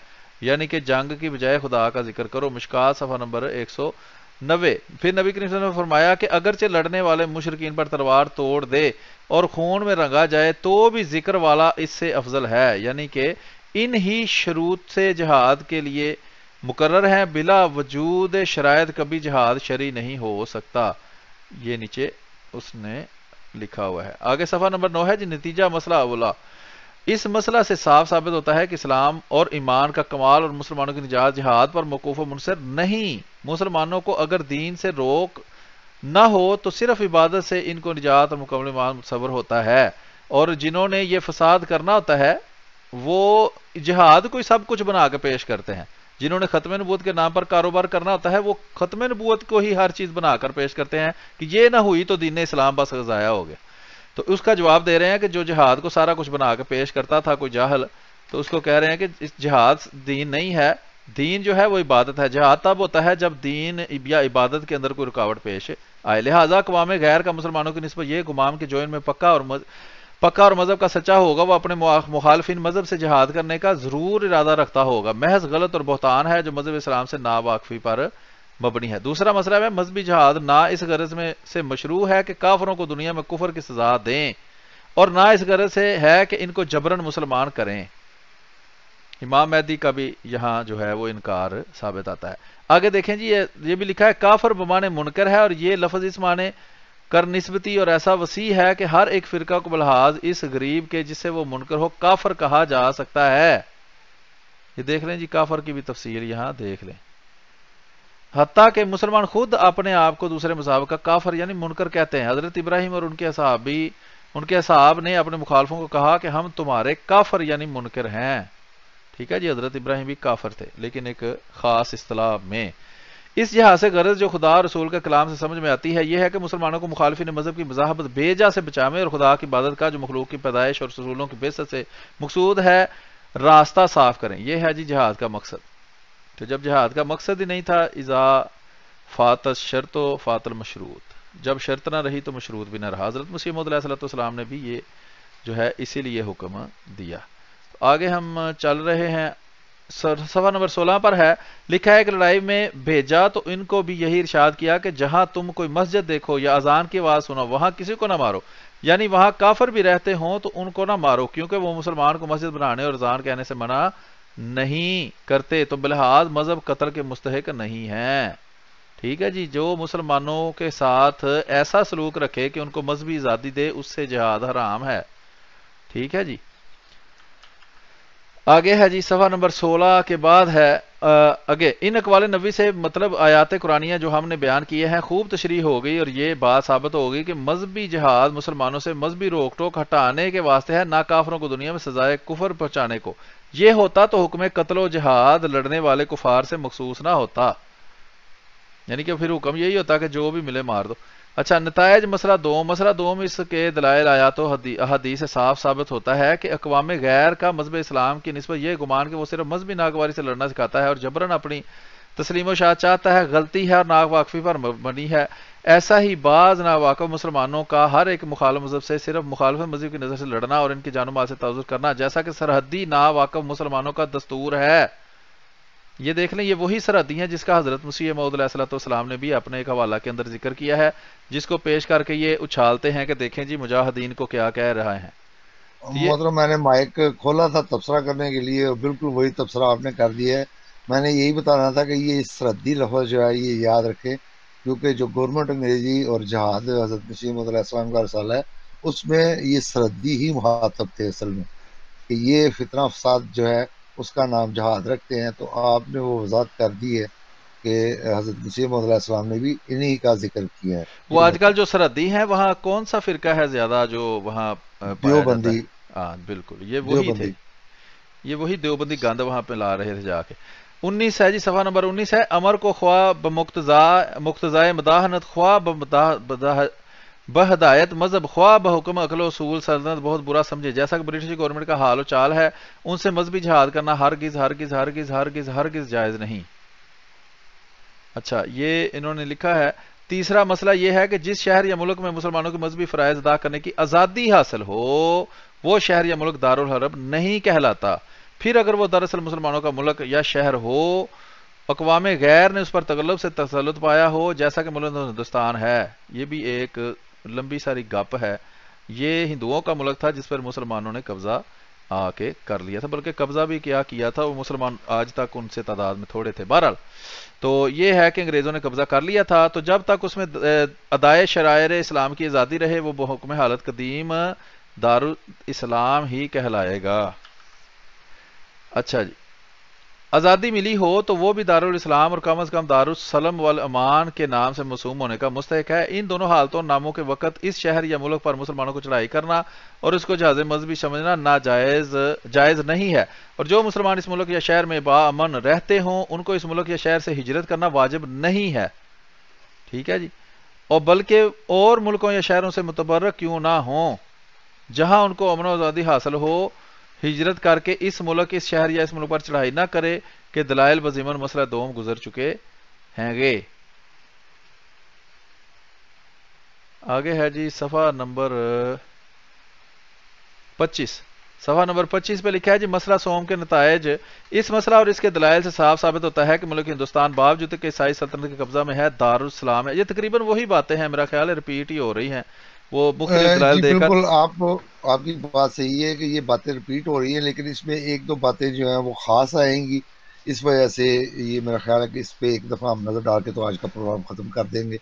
یعنی کہ جنگ کی بجائے خدا کا ذکر کرو۔ مشکات صفحہ نمبر 190۔ پھر نبی کریم صلی اللہ علیہ وسلم نے فرمایا کہ اگرچہ لڑنے والے مشرکین پر تلوار توڑ دے اور خون میں رنگا جائے تو بھی ذکر والا اس سے افضل ہے، یعنی کہ ان ہی شروط سے جہاد کے لیے مقرر ہیں، بلا وجود شرائط کبھی جہاد شرعی نہیں ہو سکتا۔ یہ نیچے اس نے لکھا ہوا ہے۔ آگے صفحہ نمبر 9 ہے جی، نتیجہ مسئلہ اولا۔ اس مسئلہ سے صاف ثابت ہوتا ہے کہ اسلام اور ایمان کا کمال اور مسلمانوں کی نجات جہاد پر موقوف و منحصر نہیں۔ مسلمانوں کو اگر دین سے روک نہ ہو تو صرف عبادت سے ان کو نجات اور مکمل ایمان متصور ہوتا ہے، اور جنہوں نے یہ فساد کرنا ہوتا ہے وہ جہاد کو سب کچھ بنا کے پیش کرتے ہیں۔ جنہوں نے ختم نبوت کے نام پر کاروبار کرنا ہوتا ہے وہ ختم نبوت کو ہی ہر چیز بنا کر پیش کرتے ہیں کہ یہ نہ ہوئی تو دین اسلام بس ضائع ہو گیا۔ تو اس کا جواب دے رہے ہیں کہ جو جہاد کو سارا کچھ بنا کے پیش کرتا تھا کوئی جاہل، تو اس کو کہہ رہے ہیں کہ جہاد دین نہیں ہے، دین جو ہے وہ عبادت ہے۔ جہاد تب ہوتا ہے جب دین یا عبادت کے اندر کوئی رکاوٹ پیش آئے۔ لہٰذا اقوام غیر کا مسلمانوں کی نسبت یہ گمان کہ جو ان میں پکا اور مذہب کا سچا ہوگا وہ اپنے مخالفین مذہب سے جہاد کرنے کا ضرور ارادہ رکھتا ہوگا، محض غلط اور بہتان ہے جو مذہب اسلام سے ناواقفی پر مبنی ہے۔ دوسرا مسئلہ ہے مذہبی جہاد نہ اس غرض میں سے مشروع ہے کہ کافروں کو دنیا میں کفر کی سزا دیں، اور نہ اس غرض سے ہے کہ ان کو جبرن مسلمان کریں۔ امام مہدی کا بھی یہاں جو ہے وہ انکار ثابت آتا ہے۔ آگے دیکھیں جی، یہ بھی لکھا ہے کافر بمانے منکر ہے، اور یہ لفظ اس معنی کر نسبتی اور ایسا وسیع ہے کہ ہر ایک فرقہ کو بلحاظ اس غریب کے جس سے وہ منکر ہو کافر کہا جا سکتا ہے۔ یہ دیکھ لیں جی، کافر کی بھی تفسیر یہاں دیکھ لیں۔ حتیٰ کہ مسلمان خود اپنے آپ کو دوسرے مذہب کا کافر یعنی منکر کہتے ہیں۔ حضرت ابراہیم اور ان کے اصحاب نے اپنے مخالفوں کو کہا کہ ہم تمہارے کافر یعنی منکر ہیں۔ ٹھیک ہے جی، حضرت ابراہیم بھی کافر تھے لیکن ایک خاص اصطلاح میں۔ اس جہاز سے غرض جو خدا اور رسول کے کلام سے سمجھ میں آتی ہے یہ ہے کہ مسلمانوں کو مخالفین مذہب کی مذاہبت بے جا سے بچاویں اور خدا کی عبادت کا جو مخلوق کی پیدائش اور رسولوں کی بعثت سے مقصود ہے راستہ صاف کریں۔ یہ ہے جی جہاد کا مقصد۔ تو جب جہاد کا مقصد ہی نہیں تھا، اذا فات الشرط و فات المشروط، جب شرط نہ رہی تو مشروط بھی نہ رہا۔ حضرت مسیح موعود علیہ السلام نے بھی یہ جو ہے اسی لیے حکم دیا۔ آگے ہم چل رہے ہیں، صفحہ نمبر 16 پر ہے، لکھا ہے کہ لڑائی میں بھیجا تو ان کو بھی یہی ارشاد کیا کہ جہاں تم کوئی مسجد دیکھو یا اذان کی آواز سنو وہاں کسی کو نہ مارو، یعنی وہاں کافر بھی رہتے ہوں تو ان کو نہ مارو، کیونکہ وہ مسلمان کو مسجد بنانے اور اذان کہنے سے منع نہیں کرتے، تو بلحاظ مذہب قتل کے مستحق نہیں ہیں۔ ٹھیک ہے جی، جو مسلمانوں کے ساتھ ایسا سلوک رکھے کہ ان کو مذہبی آزادی دے اس سے جہاد حرام ہے۔ ٹھیک ہے جی، آگے ہے جی صفحہ نمبر 16 کے بعد ہے آگے، ان اقوال نبی سے مطلب آیات قرآنیہ جو ہم نے بیان کیے ہیں خوب تشریح ہو گئی، اور یہ بات ثابت ہو گئی کہ مذہبی جہاد مسلمانوں سے مذہبی روک ٹوک ہٹانے کے واسطے ہے، نہ کافروں کو دنیا میں سزائے کفر پہنچانے کو۔ یہ ہوتا تو حکم قتل و جہاد لڑنے والے کفار سے مخصوص نہ ہوتا، یعنی کہ پھر حکم یہی ہوتا کہ جو بھی ملے مار دو۔ اچھا، نتائج مسئلہ دوم اس کے دلائل آیات و احادیث سے صاف ثابت ہوتا ہے کہ اقوام غیر کا مذہب اسلام کی نسبت یہ گمان کہ وہ صرف مذہبی ناگواری سے لڑنا سکھاتا ہے اور جبرن اپنی تسلیم و شاعت چاہتا ہے غلطی ہے اور ناواقفی پر مبنی ہے۔ ایسا ہی بعض ناواقف مسلمانوں کا ہر ایک مخالف مذہب سے صرف مخالف مذہب کی نظر سے لڑنا اور ان کی جان و مال سے تحفظ کرنا، جیسا کہ سرحدی ناواقف مسلمانوں کا دستور ہے۔ یہ دیکھ لیں، یہ وہی سرحدی ہیں جس کا حضرت مسیح موعود علیہ السلام نے بھی اپنے ایک حوالہ کے اندر ذکر کیا ہے، جس کو پیش کر کے یہ اچھالتے ہیں کہ دیکھیں جی مجاہدین کو کیا کہہ رہا ہے۔ محترم، میں نے مائک کھولا تھا تبصرہ کرنے کے لیے اور بالکل وہی تبصرہ آپ نے کر دیا ہے۔ میں نے یہی بتانا تھا کہ یہ سرحدی لفظ جو ہے یہ یاد رکھیں، کیونکہ جو گورنمنٹ انگریزی اور جہاد حضرت مسیح موعود علیہ السلام کا رسالہ ہے اس میں یہ سرحدی ہی مخاطب تھے اصل میں، کہ یہ فتنہ فساد جو ہے اس کا نام جہاد رکھتے ہیں۔ تو آپ نے وہ وضاحت کر دی ہے کہ حضرت مسیح موعود علیہ السلام نے بھی انہی کا ذکر کیا ہے۔ وہ آج کل جو سرحدی ہیں وہاں کون سا فرقہ ہے زیادہ جو وہاں پایا جاتا ہے؟ ہاں بالکل، یہ وہی تھے، یہ وہی دیوبندی گند وہاں پہ لا رہے تھے جا کے۔ 19 ہے جی، صفحہ نمبر 19 ہے، امر کو خواہ بمقتضائے مداحنت خواہ بہدایت مذہب خواہ بحکم عقل و اصول سلطنت بہت برا سمجھے، جیسا کہ برٹش گورنمنٹ کا حال و چال ہے، ان سے مذہبی جہاد کرنا ہرگز ہرگز ہرگز ہرگز ہرگز جائز نہیں۔ اچھا یہ انہوں نے لکھا ہے، تیسرا مسئلہ یہ ہے کہ جس شہر یا ملک میں مسلمانوں کے مذہبی فرائض ادا کرنے کی آزادی حاصل ہو، وہ شہر یا ملک دارالحرب نہیں کہلاتا۔ پھر اگر وہ دراصل مسلمانوں کا ملک یا شہر ہو، اقوام غیر نے اس پر تغلب سے تسلط پایا ہو، جیسا کہ ملک ہندوستان ہے، یہ بھی ایک لمبی ساری گپ ہے، یہ ہندوؤں کا ملک تھا جس پر مسلمانوں نے قبضہ آ کے کر لیا تھا، بلکہ قبضہ بھی کیا تھا، وہ مسلمان آج تک ان سے تعداد میں تھوڑے تھے۔ بہرحال تو یہ ہے کہ انگریزوں نے قبضہ کر لیا تھا، تو جب تک اس میں ادائے شرائع اسلام کی آزادی رہے، وہ بحکم حالت قدیم دارالاسلام ہی کہلائے گا۔ اچھا جی، آزادی ملی ہو تو وہ بھی دارالاسلام اور کم از کم دارالسلم والامان کے نام سے موسوم ہونے کا مستحق ہے۔ ان دونوں حالتوں ناموں کے وقت اس شہر یا ملک پر مسلمانوں کو چڑھائی کرنا اور اس کو جہاز مذہبی سمجھنا جائز نہیں ہے، اور جو مسلمان اس ملک یا شہر میں باامن رہتے ہوں ان کو اس ملک یا شہر سے ہجرت کرنا واجب نہیں ہے۔ ٹھیک ہے جی، اور بلکہ اور ملکوں یا شہروں سے متبرک کیوں نہ ہوں، جہاں ان کو امن و آزادی حاصل ہو، ہجرت کر کے اس ملک اس شہر یا اس ملک پر چڑھائی نہ کرے کہ دلائل بزیمن مسئلہ دوم گزر چکے ہیں گے۔ آگے ہے جی صفحہ نمبر 25، صفحہ نمبر 25 پہ لکھا ہے جی مسئلہ سوم کے نتائج۔ اس مسئلہ اور اس کے دلائل سے صاف ثابت ہوتا ہے کہ ملک ہندوستان باوجود کہ عیسائی سلطنت کے قبضہ میں ہے، دارالاسلام ہے۔ یہ تقریباً وہی باتیں ہیں، میرا خیال ہے ریپیٹ ہی ہو رہی ہیں، وہ مختلف جی دلائل دے کر۔ بالکل، آپ کی بات صحیح ہے کہ یہ باتیں ریپیٹ ہو رہی ہیں، لیکن اس میں ایک دو باتیں جو ہیں وہ خاص آئیں گی، اس وجہ سے یہ میرا خیال ہے کہ اس پہ ایک دفعہ ہم نظر ڈال کے تو آج کا پروگرام ختم کر دیں گے،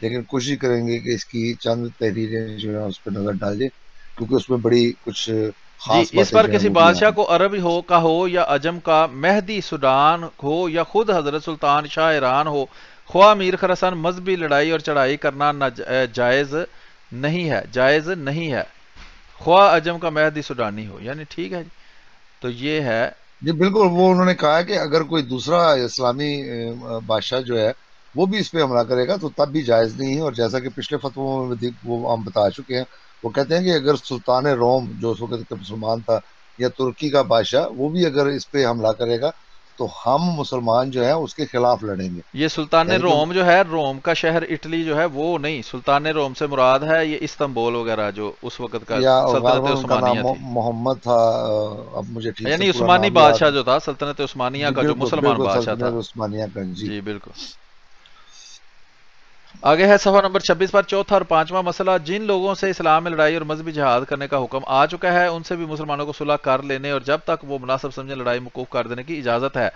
لیکن کوشش کریں گے کہ اس کی چند تحریریں جو ہیں اس پہ نظر ڈالیں، کیونکہ اس میں بڑی کچھ جی، خاص اس باتیں پر جو ہیں کسی وہ بھی بادشاہ آئیں کو عربی ہو یا عجم کا، مہدی سوڈان ہو یا خود حضرت سلطان شاہ ایران ہو، خواہ میر خراسان، مذہبی لڑائی اور چڑھائی کرنا جائز نہیں ہے، خواہ عجم کا مہدی سوڈانی ہو، یعنی ٹھیک ہے جی، تو یہ ہے۔ جی بالکل، وہ انہوں نے کہا کہ اگر کوئی دوسرا اسلامی بادشاہ جو ہے وہ بھی اس پہ حملہ کرے گا تو تب بھی جائز نہیں ہے، اور جیسا کہ پچھلے فتووں میں وہ ہم بتا چکے ہیں، وہ کہتے ہیں کہ اگر سلطان روم جو اس وقت کا مسلمان تھا یا ترکی کا بادشاہ وہ بھی اگر اس پہ حملہ کرے گا تو ہم مسلمان جو ہیں اس کے خلاف لڑیں گے، یہ سلطان یعنی کہ روم جو ہے، روم کا شہر اٹلی جو ہے وہ نہیں، سلطان روم سے مراد ہے یہ استنبول وغیرہ جو اس وقت کا یا سلطنت غالباً ان کا نام عثمانیہ تھی، محمد تھا، اب مجھے ٹھیک سے یعنی پورا عثمانی نام یاد بادشاہ نہیں۔ جو تھا سلطنت عثمانیہ جی کا، جو بالکل مسلمان بالکل، بادشاہ تھا۔ سلطنت عثمانیہ کا، جی جی بالکل۔ آگے ہے صفحہ نمبر 26 پر چوتھا اور پانچواں مسئلہ، جن لوگوں سے اسلام میں لڑائی اور مذہبی جہاد کرنے کا حکم آ چکا ہے ان سے بھی مسلمانوں کو صلح کر لینے اور جب تک وہ مناسب سمجھیں لڑائی موقوف کر دینے کی اجازت ہے۔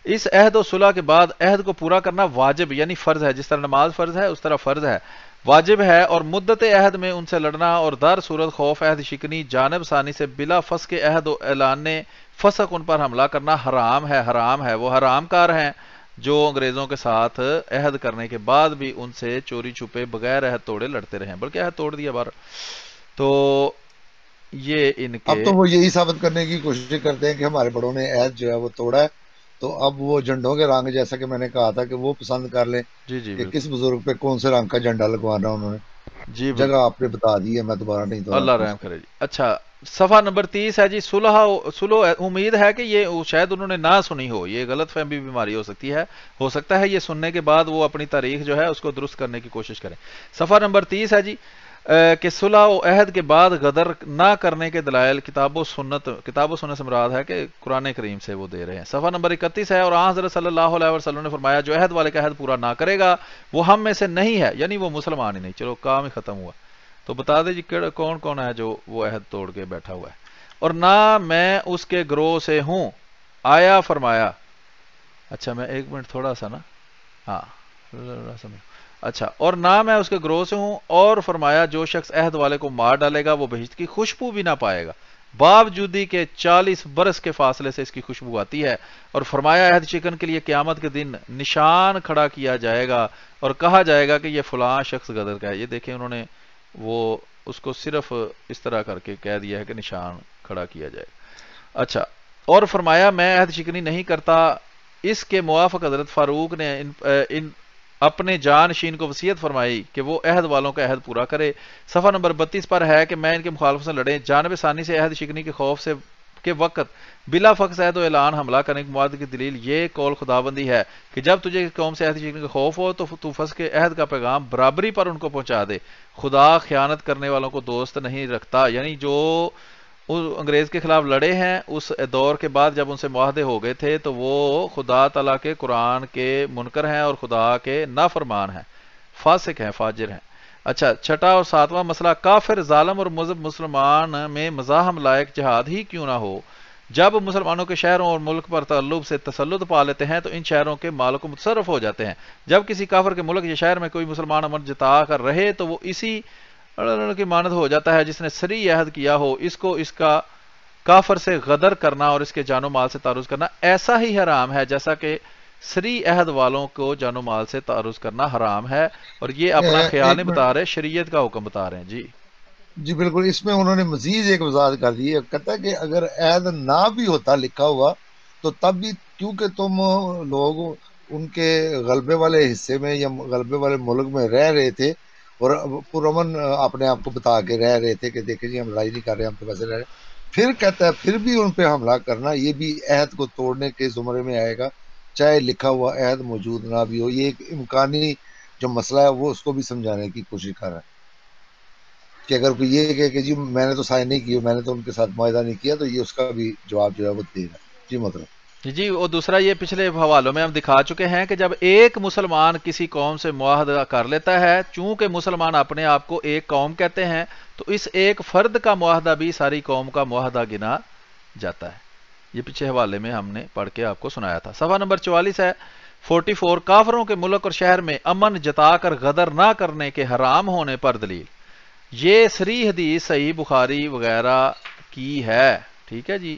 اس عہد و صلح کے بعد عہد کو پورا کرنا واجب یعنی فرض ہے، جس طرح نماز فرض ہے اس طرح فرض ہے، واجب ہے، اور مدت عہد میں ان سے لڑنا اور در صورت خوف عہد شکنی جانب ثانی سے بلا فسق عہد و اعلان فسق ان پر حملہ کرنا حرام ہے، وہ حرام کار ہیں جو انگریزوں کے ساتھ عہد کرنے کے بعد بھی ان سے چوری چھپے بغیر عہد توڑے لڑتے رہے، بلکہ عہد توڑ دیا بار۔ تو یہ ان اب کے تو وہ یہی ثابت کرنے کی کوشش کرتے ہیں کہ ہمارے بڑوں نے عہد جو ہے وہ توڑا ہے، تو اب وہ جھنڈوں کے رنگ جیسا کہ میں نے کہا تھا کہ وہ پسند کر لیں جی جی کہ کس بالکل، بزرگ پہ کون سے رنگ کا جھنڈا لگوانا انہوں نے، جی جگہ بالکل، آپ نے بتا دی ہے، میں دوبارہ نہیں اللہ دہراتا اس رحم کو۔ کرے جی۔ اچھا صفحہ نمبر 30 ہے جی، صلح امید ہے کہ یہ شاید انہوں نے نہ سنی ہو، یہ غلط فہمی بیماری ہو سکتا ہے یہ سننے کے بعد وہ اپنی تاریخ جو ہے اس کو درست کرنے کی کوشش کریں۔ صفحہ نمبر 30 ہے جی، کہ صلح و عہد کے بعد غدر نہ کرنے کے دلائل کتاب و سنت سے مراد ہے کہ قرآن کریم سے وہ دے رہے ہیں۔ صفحہ نمبر 31 ہے، اور آن حضرت صلی اللہ علیہ وسلم نے فرمایا جو عہد والے کا عہد پورا نہ کرے گا وہ ہم میں سے نہیں ہے، یعنی وہ مسلمان ہی نہیں، چلو کام ہی ختم ہوا۔ تو بتا دے جی کون کون ہے جو وہ عہد توڑ کے بیٹھا ہوا ہے۔ اور نہ میں اس کے گروہ سے ہوں، آیا فرمایا، اچھا میں ایک منٹ تھوڑا سا نا، ہاں اچھا، اور نہ میں اس کے گروہ سے ہوں، اور فرمایا جو شخص عہد والے کو مار ڈالے گا وہ بہشت کی خوشبو بھی نہ پائے گا، باوجودی کے 40 برس کے فاصلے سے اس کی خوشبو آتی ہے، اور فرمایا عہد شکن کے لیے قیامت کے دن نشان کھڑا کیا جائے گا اور کہا جائے گا کہ یہ فلاں شخص غدر کا ہے۔ یہ دیکھیں انہوں نے وہ اس کو صرف اس طرح کر کے کہہ دیا ہے کہ نشان کھڑا کیا جائے گا۔ اچھا، اور فرمایا میں عہد شکنی نہیں کرتا، اس کے موافق حضرت فاروق نے اپنے جانشین کو وصیت فرمائی کہ وہ عہد والوں کا عہد پورا کرے۔ صفحہ نمبر 32 پر ہے کہ میں ان کے مخالفوں سے لڑیں، جانب ثانی سے عہد شکنی کے خوف سے کے وقت بلا فخر عہد و اعلان حملہ کرنے کے معاہدے کی دلیل یہ قول خداوندی ہے کہ جب تجھے قوم سے عہد شکنی کا خوف ہو تو فسق کے عہد کا پیغام برابری پر ان کو پہنچا دے۔ خدا خیانت کرنے والوں کو دوست نہیں رکھتا، یعنی جو انگریز کے خلاف لڑے ہیں اس دور کے بعد جب ان سے معاہدے ہو گئے تھے تو وہ خدا تعالیٰ کے قرآن کے منکر ہیں اور خدا کے نافرمان ہیں، فاسق ہیں، فاجر ہیں۔ اچھا، چھٹا اور ساتواں مسئلہ، کافر، ظالم اور مذہب مسلمان میں مزاحم لائق جہاد ہی کیوں نہ ہو؟ جب مسلمانوں کے شہروں اور ملک پر تعلق سے تسلط پا لیتے ہیں تو ان شہروں کے مالک متصرف ہو جاتے ہیں۔ جب کسی کافر کے ملک یا شہر میں کوئی مسلمان امن جتا کر رہے تو وہ اسی کی مانند ہو جاتا ہے جس نے صریح عہد کیا ہو۔ اس کو اس کا کافر سے غدر کرنا اور اس کے جان و مال سے تعرض کرنا ایسا ہی حرام ہے جیسا کہ صریح عہد والوں کو جان و مال سے تعرض کرنا حرام ہے، اور یہ اپنا خیال ایک نہیں منٹ، بتا رہے، شریعت کا حکم بتا رہے ہیں۔ جی جی بالکل، اس میں انہوں نے مزید ایک وضاحت کر دی ہے، کہتا ہے کہ اگر عہد نہ بھی ہوتا لکھا ہوا تو تب بھی کیونکہ تم لوگ ان کے غلبے والے حصے میں یا غلبے والے ملک میں رہ رہے تھے اور پرامن اپنے آپ کو بتا کے رہ رہے تھے کہ دیکھیں جی ہم لڑائی نہیں کر رہے، ہم تو ویسے رہ رہے ہیں، پھر کہتا ہے پھر بھی ان پہ حملہ کرنا یہ بھی عہد کو توڑنے کے زمرے میں آئے گا، چاہے لکھا ہوا عہد موجود نہ بھی ہو۔ یہ ایک امکانی جو مسئلہ ہے وہ اس کو بھی سمجھانے کی کوشش کر رہا ہے کہ اگر کوئی یہ کہے کہ جی میں نے تو سائن نہیں کیا، میں نے تو ان کے ساتھ معاہدہ نہیں کیا، تو یہ اس کا بھی جواب جو ہے وہ دے گا۔ جی مطلب جی، وہ دوسرا یہ پچھلے حوالوں میں ہم دکھا چکے ہیں کہ جب ایک مسلمان کسی قوم سے معاہدہ کر لیتا ہے، چونکہ مسلمان اپنے آپ کو ایک قوم کہتے ہیں تو اس ایک فرد کا معاہدہ بھی ساری قوم کا معاہدہ گنا جاتا ہے۔ یہ پیچھے حوالے میں ہم نے پڑھ کے آپ کو سنایا تھا۔ صفحہ نمبر 44 ہے 44، کافروں کے ملک اور شہر میں امن جتا کر غدر نہ کرنے کے حرام ہونے پر دلیل۔ یہ صریح حدیث صحیح بخاری وغیرہ کی ہے، ٹھیک ہے جی،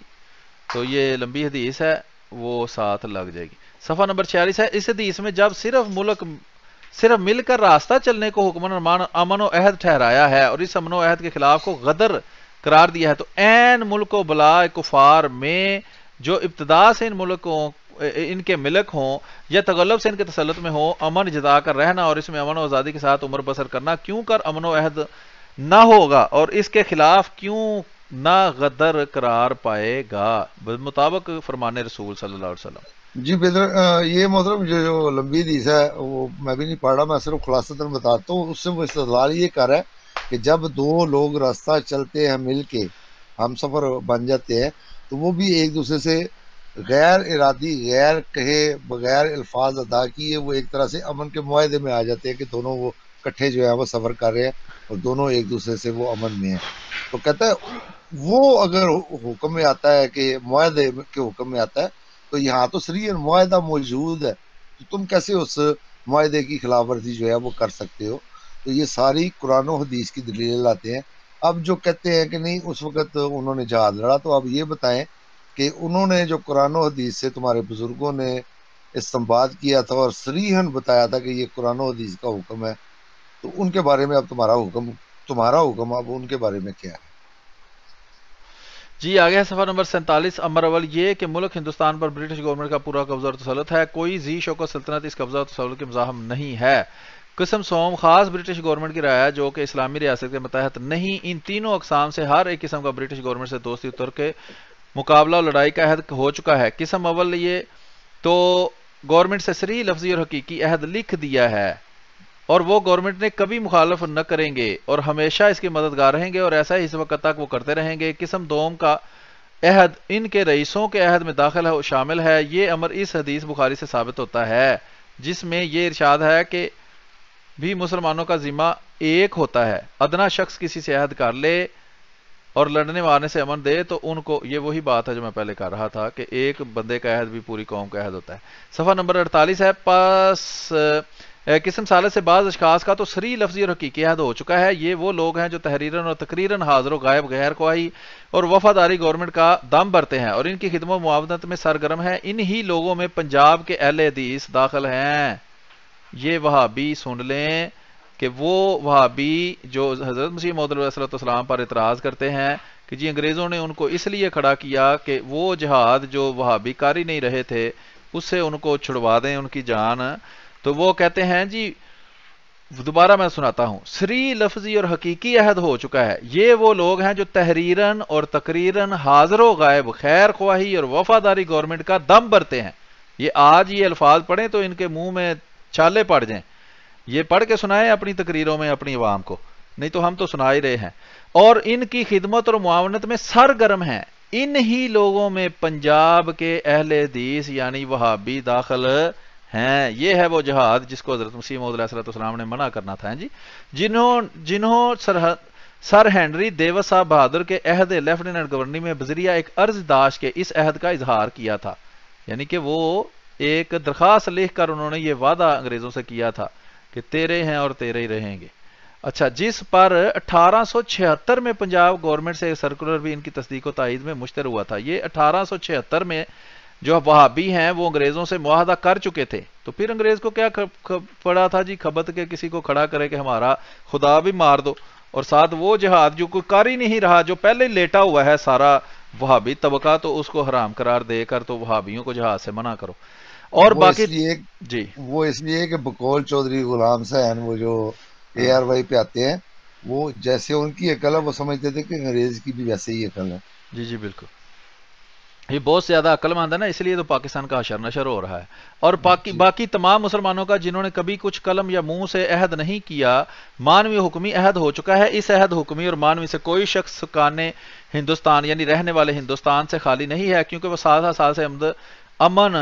تو یہ لمبی حدیث ہے، وہ ساتھ لگ جائے گی۔ صفحہ نمبر 46 ہے، اس حدیث میں جب صرف مل کر راستہ چلنے کو حکم امن و عہد ٹھہرایا ہے اور اس امن و عہد کے خلاف کو غدر قرار دیا ہے تو عین ملک و بلا کفار میں جو ابتدا سے ان کے ملک ہوں یا تغلب سے ان کے تسلط میں ہوں، امن جتا کر رہنا اور اس میں امن و آزادی کے ساتھ عمر بسر کرنا کیوں کر امن و عہد نہ ہوگا اور اس کے خلاف کیوں نہ غدر قرار پائے گا مطابق فرمان رسول صلی اللہ علیہ وسلم۔ جی بہتر، یہ محترم جو لمبی حدیث ہے وہ میں بھی نہیں پڑھ رہا، میں صرف خلاصتاً بتاتا ہوں۔ اس سے وہ استدلال یہ کر رہا ہے کہ جب دو لوگ راستہ چلتے ہیں مل کے، ہم سفر بن جاتے ہیں، تو وہ بھی ایک دوسرے سے غیر ارادی، غیر کہے، بغیر الفاظ ادا کیے وہ ایک طرح سے امن کے معاہدے میں آ جاتے ہیں کہ دونوں وہ کٹھے جو ہے وہ سفر کر رہے ہیں اور دونوں ایک دوسرے سے وہ امن میں ہیں۔ تو کہتا ہے وہ اگر حکم میں آتا ہے کہ معاہدے کے حکم میں آتا ہے تو یہاں تو صریح معاہدہ موجود ہے، تو تم کیسے اس معاہدے کی خلاف ورزی جو ہے وہ کر سکتے ہو؟ تو یہ ساری قرآن و حدیث کی دلیل لاتے ہیں۔ اب جو کہتے ہیں کہ نہیں اس وقت انہوں نے جہاد لڑا، تو اب یہ بتائیں کہ انہوں نے جو قرآن و حدیث سے تمہارے بزرگوں نے استنباط کیا تھا اور صریحاً بتایا تھا کہ یہ قرآن و حدیث کا حکم ہے، تو ان کے بارے میں اب تمہارا حکم اب ان کے بارے میں کیا ہے؟ جی آگے ہے صفحہ نمبر 47، امر اول یہ کہ ملک ہندوستان پر برٹش گورنمنٹ کا پورا قبضہ اور تسلط ہے، کوئی ذی شوکت سلطنت اس قبضہ اور تسلط کے مزاحم نہیں ہے۔ قسم سوم خاص برٹش گورنمنٹ کی رائے جو کہ اسلامی ریاست کے متحد نہیں، ان تینوں اقسام سے ہر ایک قسم کا برٹش گورنمنٹ سے دوستی اتر کے مقابلہ اور لڑائی کا عہد ہو چکا ہے۔ قسم اول یہ تو گورنمنٹ سے صریح لفظی اور حقیقی عہد لکھ دیا ہے اور وہ گورنمنٹ نے کبھی مخالف نہ کریں گے اور ہمیشہ اس کے مددگار رہیں گے اور ایسا ہی اس وقت تک وہ کرتے رہیں گے۔ قسم دوم کا عہد ان کے رئیسوں کے عہد میں داخل ہے شامل ہے، یہ امر اس حدیث بخاری سے ثابت ہوتا ہے جس میں یہ ارشاد ہے کہ بھی مسلمانوں کا ذمہ ایک ہوتا ہے، ادنا شخص کسی سے عہد کر لے اور لڑنے مارنے سے امن دے تو ان کو، یہ وہی بات ہے جو میں پہلے کر رہا تھا کہ ایک بندے کا عہد بھی پوری قوم کا عہد ہوتا ہے۔ صفحہ نمبر 48 ہے، پس قسم ثالث سے بعض اشخاص کا تو صریح لفظی اور حقیقی عہد ہو چکا ہے، یہ وہ لوگ ہیں جو تحریراً اور تقریراً حاضر و غائب غیر خواہی اور وفاداری گورنمنٹ کا دم بھرتے ہیں اور ان کی خدمت و معاونت میں سرگرم ہیں۔ انہی لوگوں میں پنجاب کے اہل حدیث داخل ہیں۔ یہ وہابی سن لیں کہ وہ وہابی جو حضرت مسیح موعود علیہ السلام پر اعتراض کرتے ہیں کہ جی انگریزوں نے ان کو اس لیے کھڑا کیا کہ وہ جہاد جو وہابی کاری نہیں رہے تھے اس سے ان کو چھڑوا دیں ان کی جان، تو وہ کہتے ہیں جی، دوبارہ میں سناتا ہوں، سری لفظی اور حقیقی عہد ہو چکا ہے، یہ وہ لوگ ہیں جو تحریراً اور تقریراً حاضر و غائب خیر خواہی اور وفاداری گورنمنٹ کا دم بھرتے ہیں۔ یہ آج یہ الفاظ پڑھیں تو ان کے منہ میں چھالے پڑ جائیں، یہ پڑھ کے سنائیں اپنی تقریروں میں اپنی عوام کو، نہیں تو ہم تو سنا ہی رہے ہیں، اور ان کی خدمت اور معاونت میں سرگرم ہیں۔ ان ہی لوگوں میں پنجاب کے اہل حدیث یعنی وہابی داخل ہیں۔ یہ ہے وہ جہاد جس کو حضرت مسیح موعود علیہ السلام نے منع کرنا تھا جی، جنہوں سر ہنری دیوس صاحب بہادر کے عہد لیفٹیننٹ گورنر میں بذریعہ ایک عرض داشت کے اس عہد کا اظہار کیا تھا، یعنی کہ وہ ایک درخواست لکھ کر انہوں نے یہ وعدہ انگریزوں سے کیا تھا کہ تیرے ہیں اور تیرے ہی رہیں گے۔ اچھا، جس پر 1876 میں پنجاب گورنمنٹ سے سرکولر بھی ان کی تصدیق و تائید میں مشتر ہوا تھا۔ یہ 1876 میں جو وہابی ہیں وہ انگریزوں سے معاہدہ کر چکے تھے، تو پھر انگریز کو کیا پڑا تھا جی، خبت کے کسی کو کھڑا کرے کہ ہمارا خدا بھی مار دو، اور ساتھ وہ جہاد جو کوئی کر ہی نہیں رہا، جو پہلے لیٹا ہوا ہے سارا وہابی طبقہ، تو اس کو حرام قرار دے کر تو وہابیوں کو جہاد سے منع کرو۔ اور وہ باقی اس لیے جی وہ اس لیے کہ بقول چودھری غلام حسین وہ جو اے آر وائی پہ آتے ہیں، وہ جیسے ان کی عقل ہے وہ سمجھتے تھے کہ انگریز کی بھی ویسے ہی عقل ہے۔ جی جی بالکل، یہ بہت زیادہ عقل مند ہے نا، اس لیے تو پاکستان کا حشر نشر ہو رہا ہے۔ اور جی باقی تمام مسلمانوں کا جنہوں نے کبھی کچھ قلم یا منہ سے عہد نہیں کیا، مانوی حکمی عہد ہو چکا ہے۔ اس عہد حکمی اور مانوی سے کوئی شخص سکانے ہندوستان یعنی رہنے والے ہندوستان سے خالی نہیں ہے، کیونکہ وہ سال سال سے امن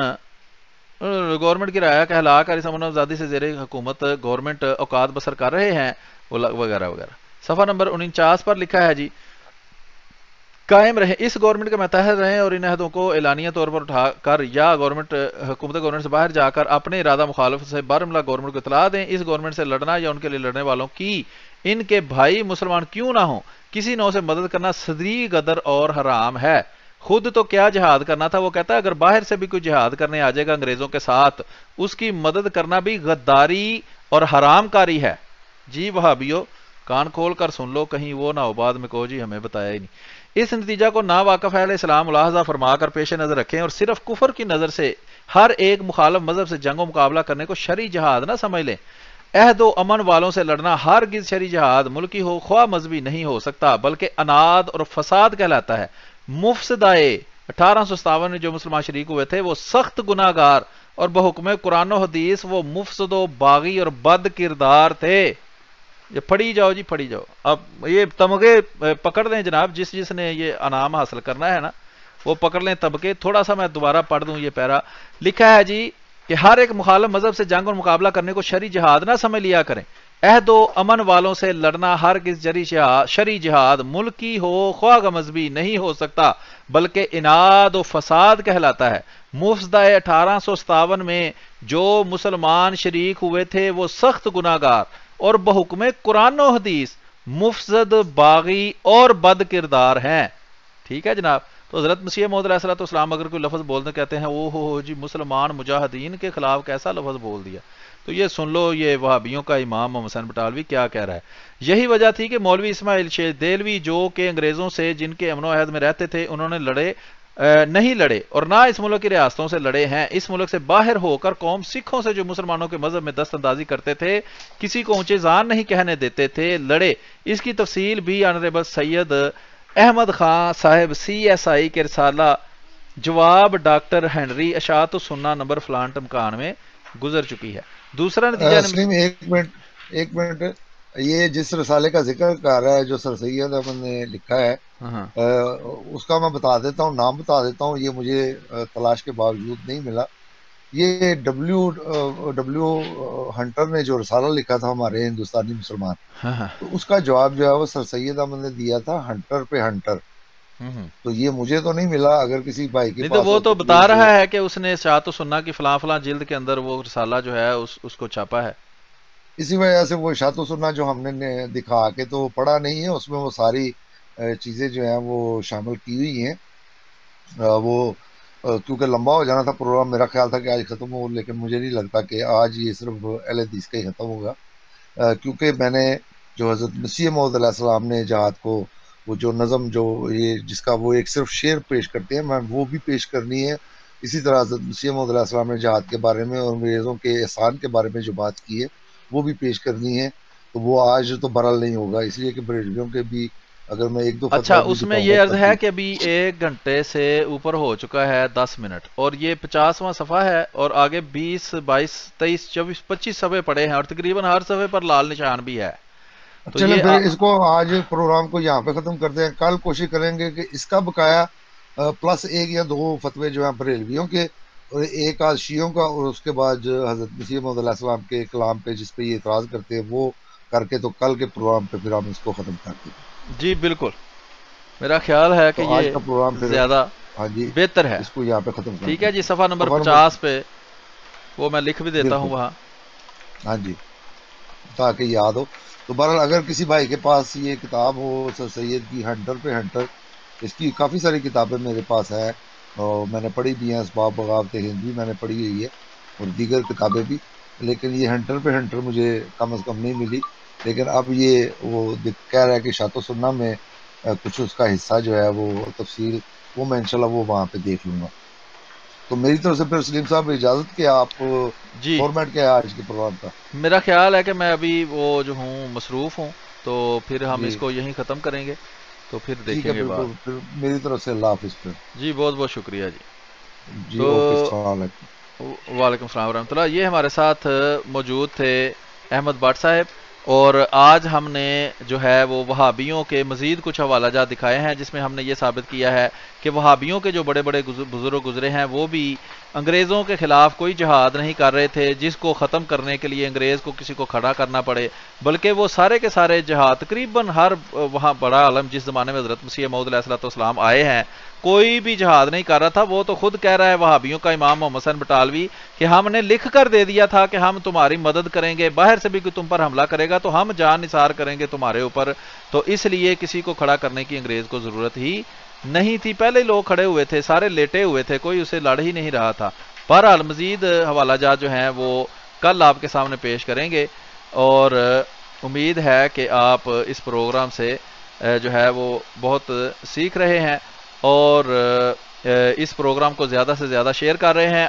گورنمنٹ کی رعایا کہلا کر اس امن آزادی سے زیر حکومت گورنمنٹ اوقات بسر کر رہے ہیں وغیرہ وغیرہ۔ صفحہ نمبر 49 پر لکھا ہے جی، قائم رہیں، اس گورنمنٹ کے متحد رہیں اور ان عہدوں کو اعلانیہ طور پر اٹھا کر یا حکومت گورنمنٹ سے باہر جا کر اپنے ارادہ مخالف سے بارمولہ گورنمنٹ کو اطلاع دیں۔ اس گورنمنٹ سے لڑنا یا ان کے لیے لڑنے والوں کی ان کے بھائی مسلمان کیوں نہ ہوں کسی نوع سے مدد کرنا صدری غدر اور حرام ہے۔ خود تو کیا جہاد کرنا تھا، وہ کہتا ہے اگر باہر سے بھی کوئی جہاد کرنے آ جائے گا انگریزوں کے ساتھ، اس کی مدد کرنا بھی غداری اور حرام کاری ہے۔ جی وہابیو، کان کھول کر سن لو، کہیں وہ نہ ہو بعد میں کہو جی ہمیں بتایا ہی نہیں۔ اس نتیجہ کو ناواقف اہل اسلام ملاحظہ فرما کر پیش نظر رکھیں اور صرف کفر کی نظر سے ہر ایک مخالف مذہب سے جنگ و مقابلہ کرنے کو شرعی جہاد نہ سمجھ لیں۔ عہد و امن والوں سے لڑنا ہرگز شرعی جہاد ملکی ہو خواہ مذہبی نہیں ہو سکتا، بلکہ اناد اور فساد کہلاتا ہے۔ مفسدائے 1857 میں جو مسلمان شریک ہوئے تھے وہ سخت گناہ گار اور بحکم قرآن و حدیث وہ مفسد و باغی اور بد کردار تھے۔ یہ پڑھی جاؤ جی، پڑھی جاؤ۔ اب یہ تمغے پکڑ لیں جناب، جس نے یہ انعام حاصل کرنا ہے نا وہ پکڑ لیں طبقے۔ تھوڑا سا میں دوبارہ پڑھ دوں یہ پیرا، لکھا ہے جی کہ ہر ایک مخالف مذہب سے جنگ اور مقابلہ کرنے کو شرعی جہاد نہ سمجھ لیا کریں۔ عہد و امن والوں سے لڑنا ہرگز شرعی جہاد ملکی ہو خواہ مذہبی نہیں ہو سکتا، بلکہ اناد و فساد کہلاتا ہے۔ مفسدہ 1857 میں جو مسلمان شریک ہوئے تھے وہ سخت گناہ گار اور بحکم قرآن و حدیث مفسد باغی اور بد کردار ہیں۔ ٹھیک ہے جناب، تو حضرت مسیح موعود علیہ السلام اگر کوئی لفظ بولنے کہتے ہیں او ہو جی مسلمان مجاہدین کے خلاف کیسا لفظ بول دیا، تو یہ سن لو یہ وہابیوں کا امام محمد حسین بٹالوی کیا کہہ رہا ہے۔ یہی وجہ تھی کہ مولوی اسماعیل شیخ دہلوی جو کہ انگریزوں سے جن کے امن و عہد میں رہتے تھے انہوں نے نہیں لڑے اور نہ اس ملک کی ریاستوں سے لڑے ہیں۔ اس ملک سے باہر ہو کر قوم سکھوں سے جو مسلمانوں کے مذہب میں دست اندازی کرتے تھے، کسی کو اونچے ذان نہیں کہنے دیتے تھے، لڑے۔ اس کی تفصیل بھی آنریبل سید احمد خان صاحب CSI کے رسالہ جواب ڈاکٹر ہنری اشاعت السنہ نمبر فلان ٹمکان میں گزر چکی ہے۔ دوسرا نتیجہ سلیم ایک منٹ یہ جس رسالے کا ذکر کر رہا ہے جو سر سید احمد نے لکھا ہے اس کا میں بتا دیتا ہوں، نام بتا دیتا ہوں، یہ مجھے تلاش کے باوجود نہیں ملا۔ یہ ڈبلیو ہنٹر نے جو رسالہ لکھا تھا ہمارے ہندوستانی مسلمان، تو اس کا جواب جو ہے وہ سر سید احمد نے دیا تھا ہنٹر پہ ہنٹر، تو یہ مجھے تو نہیں ملا، اگر کسی بھائی کے نہیں پاس تو وہ تو بتا رہا ہے کہ اس نے اشاعت السنہ کی فلاں فلاں جلد کے اندر وہ رسالہ جو ہے اس کو چھاپا ہے۔ اسی وجہ سے وہ اشاعت السنہ جو ہم نے دکھا کے تو پڑھا نہیں ہے، اس میں وہ ساری چیزیں جو ہیں وہ شامل کی ہوئی ہیں۔ وہ کیونکہ لمبا ہو جانا تھا پروگرام، میرا خیال تھا کہ آج ختم ہو، لیکن مجھے نہیں لگتا کہ آج یہ صرف اہل حدیث کا ہی ختم ہوگا، کیونکہ میں نے جو حضرت مسیح موعود علیہ السلام نے جہاد کو وہ جو نظم جو یہ جس کا وہ ایک صرف شعر پیش کرتے ہیں، میں وہ بھی پیش کرنی ہے، اسی طرح حضرت مسیح موعود علیہ السلام نے جہاد کے بارے میں اور انگریزوں کے احسان کے بارے میں جو بات کی ہے وہ بھی پیش کرنی ہے، تو وہ آج تو برحال نہیں ہوگا، اس لیے کہ بریلویوں کے بھی اگر میں ایک دو اچھا، فتویٰ بھی اس میں دکھاؤں گا یہ عرض تب ہے بھی۔ کہ ابھی 1 گھنٹے سے اوپر ہو چکا ہے 10 منٹ، اور یہ 50واں صفحہ ہے، اور آگے 20 22 23 24 25 صفحے پڑے ہیں، اور تقریباً ہر صفحے پر لال نشان بھی ہے، تو چلیں یہ پھر اس کو آج پروگرام کو یہاں پہ ختم کرتے ہیں، کل کوشش کریں گے کہ اس کا بقایا پلس ایک یا دو فتوے جو ہیں بریلویوں کے اور ایک آدھ شیعوں کا، اور اس کے بعد جو حضرت مسیح موعود علیہ السلام کے کلام پہ جس پہ یہ اعتراض کرتے ہیں وہ کر کے، تو کل کے پروگرام پہ پھر ہم اس کو ختم کر دیں گے۔ جی بالکل، میرا خیال ہے کہ تو آج یہ کا پروگرام پھر، زیادہ ہاں جی، بہتر ہے۔ اس کو یہاں پہ ختم کر ٹھیک ہے دیتے جی، ہیں۔ صفحہ نمبر سفر نمبر، 50 پہ وہ میں لکھ بھی دیتا ہوں بالکل، وہاں۔ ہاں جی، تاکہ یاد ہو۔ تو بہرحال اگر کسی بھائی کے پاس یہ کتاب ہو سر سید کی ہنٹر پہ ہنٹر، اس کی کافی ساری کتابیں میرے پاس ہے، اور میں نے پڑھی بھی ہیں، اسباب بغاوت ہند بھی میں نے پڑھی ہوئی ہے اور دیگر کتابیں بھی، لیکن یہ ہنٹر پہ ہنٹر مجھے کم از کم نہیں ملی، لیکن اب یہ وہ کہہ رہا ہے کہ شات و سنہ میں کچھ اس کا حصہ جو ہے وہ تفصیل، وہ میں انشاءاللہ وہ وہاں پہ دیکھ لوں گا۔ تو میری طرف سے پھر سلیم صاحب اجازت کہ آپ جی، فارمیٹ کیا ہے آج کے پروگرام کا؟ میرا خیال ہے کہ میں ابھی وہ جو ہوں مصروف ہوں، تو پھر ہم جی اس کو یہیں ختم کریں گے، تو پھر ٹھیک ہے، دیکھیں گے بعد۔ بالکل، پھر میری طرف سے اللہ حافظ پھر۔ جی بہت بہت شکریہ جی۔ جی تو اوکے، السلام علیکم۔ وعلیکم السلام ورحمۃ اللہ، یہ ہمارے ساتھ موجود تھے احمد بٹ صاحب، اور آج ہم نے جو ہے وہ وہابیوں کے مزید کچھ حوالہ جات دکھائے ہیں، جس میں ہم نے یہ ثابت کیا ہے کہ وہابیوں کے جو بڑے بڑے بزرگ گزرے ہیں وہ بھی انگریزوں کے خلاف کوئی جہاد نہیں کر رہے تھے جس کو ختم کرنے کے لیے انگریز کو کسی کو کھڑا کرنا پڑے، بلکہ وہ سارے کے سارے جہاد تقریباً ہر وہاں بڑا عالم جس زمانے میں حضرت مسیح موعود علیہ السلام آئے ہیں کوئی بھی جہاد نہیں کر رہا تھا۔ وہ تو خود کہہ رہا ہے وہابیوں کا امام محمد حسن بٹالوی کہ ہم نے لکھ کر دے دیا تھا کہ ہم تمہاری مدد کریں گے، باہر سے بھی کوئی تم پر حملہ کرے گا تو ہم جان نثار کریں گے تمہارے اوپر، تو اس لیے کسی کو کھڑا کرنے کی انگریز کو ضرورت ہی نہیں تھی۔ پہلے لوگ کھڑے ہوئے تھے، سارے لیٹے ہوئے تھے، کوئی اسے لڑ ہی نہیں رہا تھا۔ بہرحال مزید حوالہ جات جو ہیں وہ کل آپ کے سامنے پیش کریں گے، اور امید ہے کہ آپ اس پروگرام سے جو ہے وہ بہت سیکھ رہے ہیں، اور اس پروگرام کو زیادہ سے زیادہ شیئر کر رہے ہیں۔